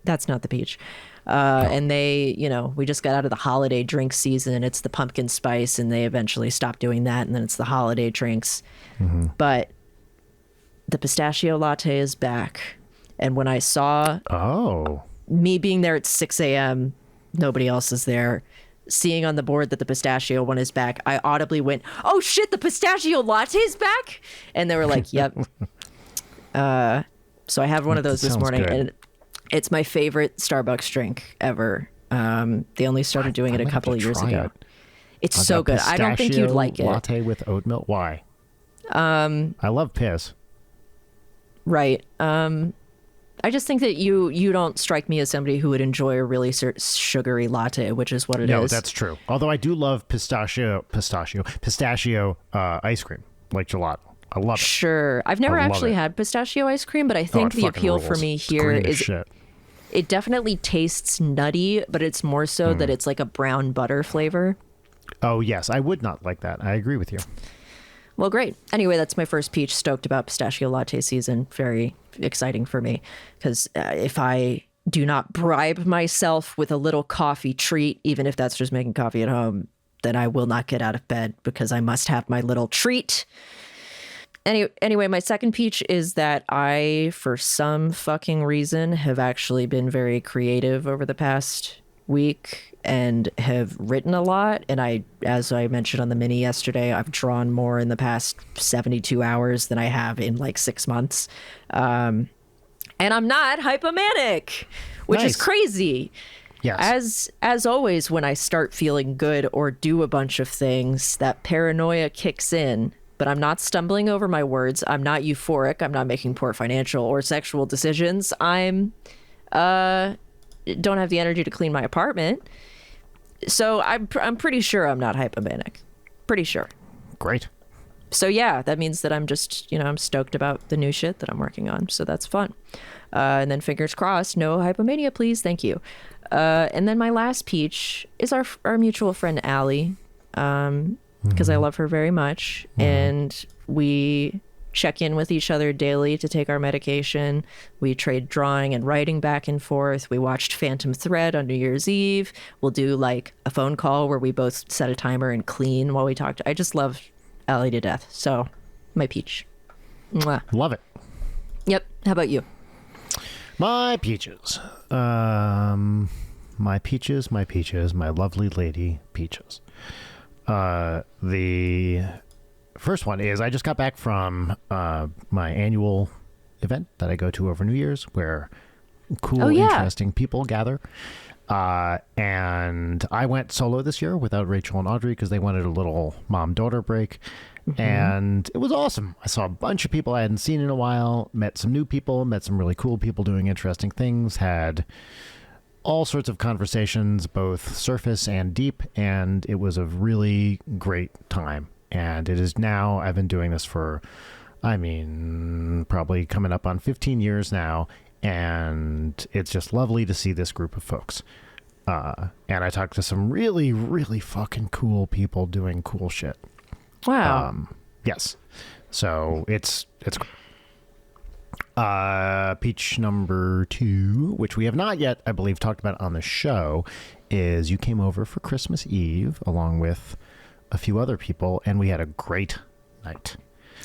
that's not the peach. And they, we just got out of the holiday drink season. It's the pumpkin spice and they eventually stopped doing that. And then it's the holiday drinks. But the pistachio latte is back. And when I saw me being there at 6 a.m., nobody else is there, seeing on the board that the pistachio one is back, I audibly went, oh shit, the pistachio latte is back? And they were like, yep. So I have one of those this morning, good. and it's my favorite Starbucks drink ever. They only started doing it a couple of years ago. It's so good. I don't think you'd like it. Latte with oat milk. Why? I love piss. Right. I just think that you don't strike me as somebody who would enjoy a really sugary latte, which is what it is. No, that's true. Although I do love pistachio ice cream, like gelato. I love it. Sure. I've never actually had pistachio ice cream, but I think the appeal for me here is it definitely tastes nutty, but it's more so that it's like a brown butter flavor. Oh, yes. I would not like that. I agree with you. Well, great. Anyway, that's my first peach. Stoked about pistachio latte season. Very exciting for me because if I do not bribe myself with a little coffee treat, even if that's just making coffee at home, then I will not get out of bed because I must have my little treat. Anyway, my second peach is that I, for some fucking reason, have actually been very creative over the past week and have written a lot. And as I mentioned on the mini yesterday, I've drawn more in the past 72 hours than I have in like 6 months. And I'm not hypomanic, which is crazy. Yes. As always, when I start feeling good or do a bunch of things, that paranoia kicks in. But I'm not stumbling over my words. I'm not euphoric. I'm not making poor financial or sexual decisions. I'm don't have the energy to clean my apartment. So I'm pretty sure I'm not hypomanic. Pretty sure. Great. So yeah, that means that I'm just, I'm stoked about the new shit that I'm working on. So that's fun. And then fingers crossed, no hypomania, please. Thank you. And then my last peach is our mutual friend, Allie. Because I love her very much. And we check in with each other daily to take our medication. We trade drawing and writing back and forth. We watched Phantom Thread on New Year's Eve. We'll do like a phone call where we both set a timer and clean while we talk. I just love Allie to death. So my peach. Mwah. Love it. Yep. How about you? My peaches. My peaches, my lovely lady peaches. The first one is I just got back from my annual event that I go to over New Year's where cool, interesting people gather. And I went solo this year without Rachel and Audrey because they wanted a little mom-daughter break. And it was awesome. I saw a bunch of people I hadn't seen in a while, met some new people, met some really cool people doing interesting things, had all sorts of conversations, both surface and deep, and it was a really great time. And it is now, I've been doing this for, probably coming up on 15 years now, and it's just lovely to see this group of folks. And I talked to some really, really fucking cool people doing cool shit. Wow. Yes. So it's peach number 2, which we have not yet, I believe, talked about on the show, is you came over for Christmas Eve along with a few other people, and we had a great night.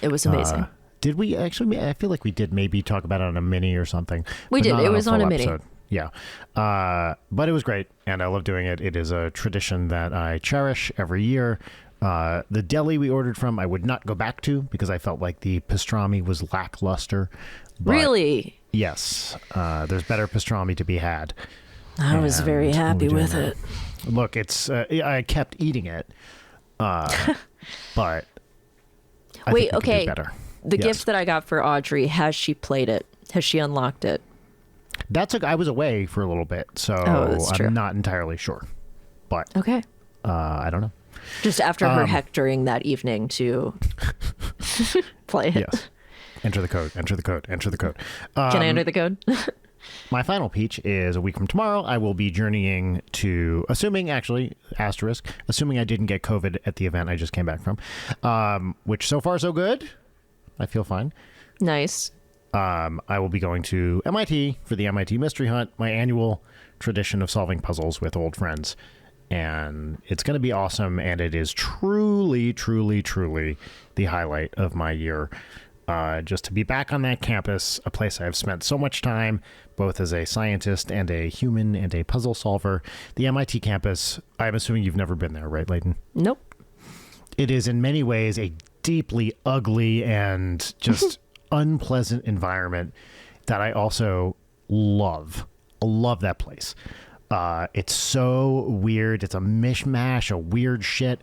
It was amazing. Did we actually? I feel like we did maybe talk about it on a mini or something. We did. It was on a mini. Episode. Yeah. But it was great, and I love doing it. It is a tradition that I cherish every year. The deli we ordered from, I would not go back to because I felt like the pastrami was lackluster. But really? Yes. There's better pastrami to be had. I was very happy with it. Look, it's I kept eating it, but I think we could do better. The gift that I got for Audrey, has she played it? Has she unlocked it? I was away for a little bit, so I'm not entirely sure. But okay, I don't know. Just after her hectoring that evening to play it. Yes. Enter the code. Enter the code. Enter the code. Can I enter the code? My final peach is a week from tomorrow. I will be journeying to, assuming I didn't get COVID at the event I just came back from, which so far so good. I feel fine. Nice. I will be going to MIT for the MIT Mystery Hunt, my annual tradition of solving puzzles with old friends. And it's going to be awesome. And it is truly, truly, truly the highlight of my year. Just to be back on that campus, a place I've spent so much time, both as a scientist and a human and a puzzle solver. The MIT campus, I'm assuming you've never been there, right, Leighton? Nope. It is in many ways a deeply ugly and just unpleasant environment that I also love. I love that place. It's so weird. It's a mishmash of weird shit.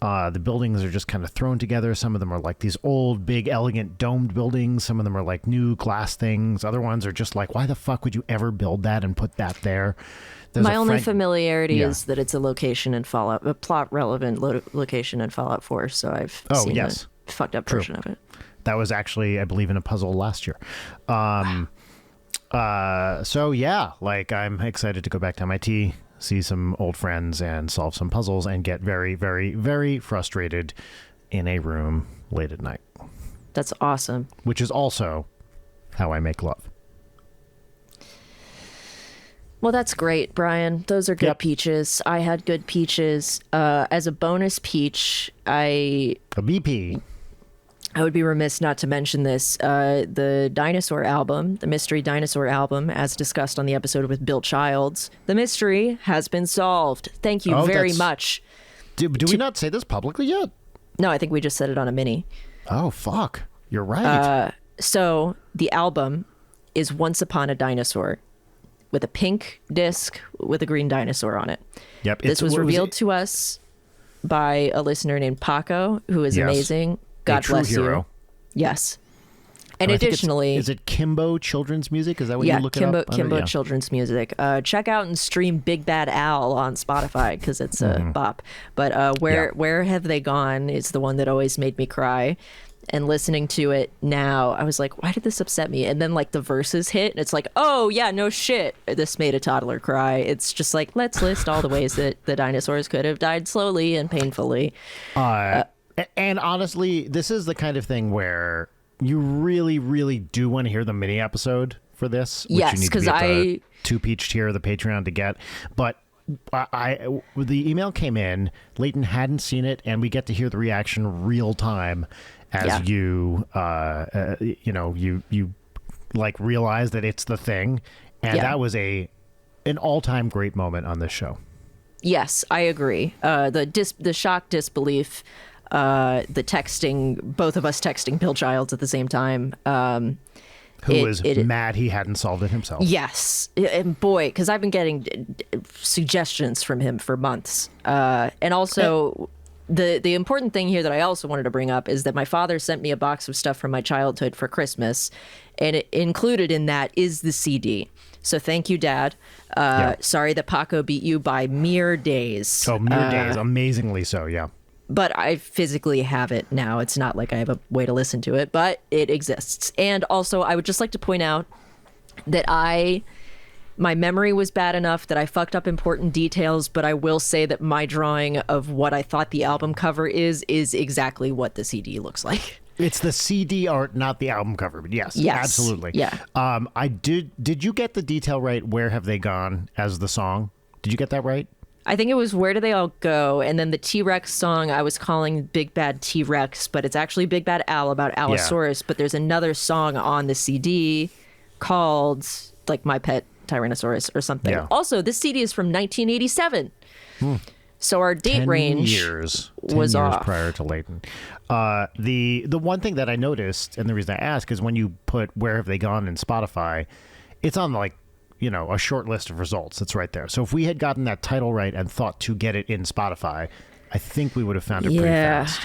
The buildings are just kind of thrown together. Some of them are like these old, big, elegant, domed buildings. Some of them are like new glass things. Other ones are just like, why the fuck would you ever build that and put that there? My only familiarity is that it's a location in Fallout, a plot-relevant location in Fallout 4, so I've seen a fucked up version of it. That was actually, I believe, in a puzzle last year. So yeah, like I'm excited to go back to MIT, see some old friends and solve some puzzles and get very, very, very frustrated in a room late at night. That's awesome. Which is also how I make love. Well, that's great, Brian. Those are good peaches. I had good peaches. As a bonus peach, a BP. I would be remiss not to mention this. The dinosaur album, the mystery dinosaur album, as discussed on the episode with Bill Childs, the mystery has been solved. Thank you very much. Do we not say this publicly yet? No, I think we just said it on a mini. Oh, fuck. You're right. So the album is Once Upon a Dinosaur with a pink disc with a green dinosaur on it. Yep. This was revealed to us by a listener named Paco, who is amazing. God bless you. Yes. And additionally, is it Kimbo Children's Music? Is that what you look Kimbo, it up? Kimbo Children's Music. Check out and stream Big Bad Owl on Spotify because it's a bop. But Where Have They Gone is the one that always made me cry. And listening to it now, I was like, why did this upset me? And then like the verses hit and it's like, oh yeah, no shit. This made a toddler cry. It's just like, let's list all the ways that the dinosaurs could have died slowly and painfully. And honestly, this is the kind of thing where you really, really do want to hear the mini episode for this. Which yes, because the 2 peach tier of the Patreon to get. But the email came in, Leighton hadn't seen it, and we get to hear the reaction real time as you like realize that it's the thing. And that was an all-time great moment on this show. Yes, I agree. The shock disbelief, the texting, both of us texting Bill Childs at the same time. Who was mad he hadn't solved it himself. Yes. And boy, because I've been getting suggestions from him for months. And also, the important thing here that I also wanted to bring up is that my father sent me a box of stuff from my childhood for Christmas. And included in that is the CD. So thank you, Dad. Sorry that Paco beat you by mere days. Oh, mere days. Amazingly so, yeah. But I physically have it now. It's not like I have a way to listen to it, but it exists. And also, I would just like to point out that my memory was bad enough that I fucked up important details, but I will say that my drawing of what I thought the album cover is exactly what the CD looks like. It's the CD art, not the album cover, but yes, absolutely. Yeah. Did you get the detail right? Where Have They Gone as the song? Did you get that right? I think it was Where Do They All Go? And then the T-Rex song I was calling Big Bad T-Rex, but it's actually Big Bad Al about Allosaurus. But there's another song on the CD called like My Pet Tyrannosaurus or something. Yeah. Also, this CD is from 1987. So our date range was 10 years off. prior to Leighton. The one thing that I noticed, and the reason I ask, is when you put Where Have They Gone in Spotify, it's on like, a short list of results. It's right there. So if we had gotten that title right and thought to get it in Spotify, I think we would have found it pretty fast.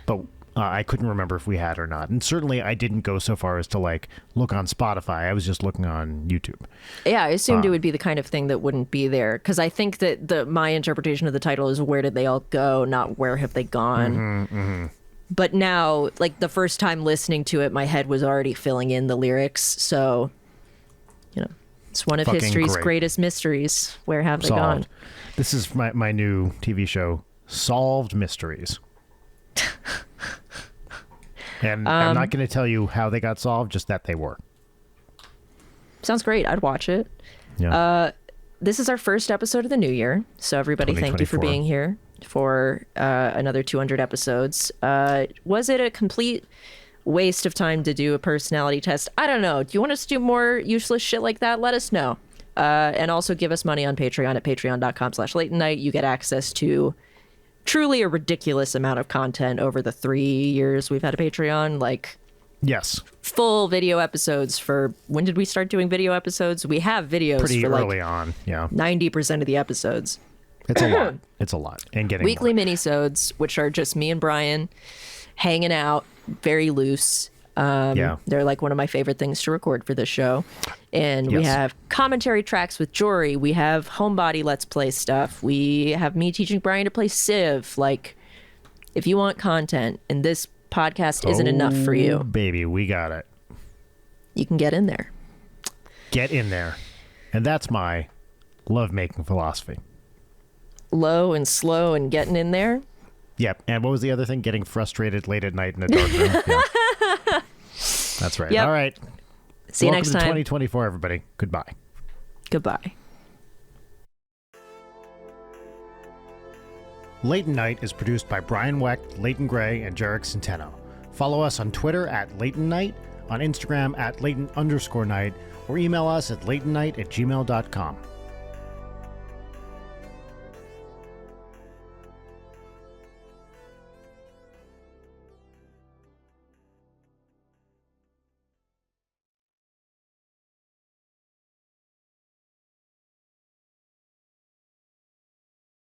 But I couldn't remember if we had or not. And certainly I didn't go so far as to like look on Spotify. I was just looking on YouTube. Yeah, I assumed it would be the kind of thing that wouldn't be there. Because I think that my interpretation of the title is Where Did They All Go, not Where Have They Gone. But now, like the first time listening to it, my head was already filling in the lyrics. So, it's one of history's greatest mysteries. Where have they gone? This is my new TV show, Solved Mysteries. And I'm not going to tell you how they got solved, just that they were. Sounds great. I'd watch it. Yeah. This is our first episode of the new year. So everybody, thank you for being here for another 200 episodes. Was it a complete waste of time to do a personality test? I don't know. Do you want us to do more useless shit like that? Let us know. And also give us money on Patreon at patreon.com/Leighton Night. You get access to truly a ridiculous amount of content over the 3 years we've had a Patreon. Like, yes, full video episodes for, when did we start doing video episodes? We have videos pretty for early on. Yeah, 90% of the episodes. It's a lot. It's a lot. And getting weekly minisodes, which are just me and Brian hanging out, very loose. They're like one of my favorite things to record for this show. And we have commentary tracks with Jory. We have Homebody Let's Play stuff. We have me teaching Brian to play Civ. Like, if you want content and this podcast isn't enough for you, baby, we got it. You can get in there. Get in there. And that's my love-making philosophy. Low and slow and getting in there. Yep. And what was the other thing? Getting frustrated late at night in a dark room. Yeah. That's right. Yep. All right. See you next time. Welcome to 2024, everybody. Goodbye. Goodbye. Leighton Night is produced by Brian Wecht, Leighton Gray, and Jarek Centeno. Follow us on Twitter at Leighton Night, on Instagram at Leighton_Night, or email us at leightonnight@gmail.com.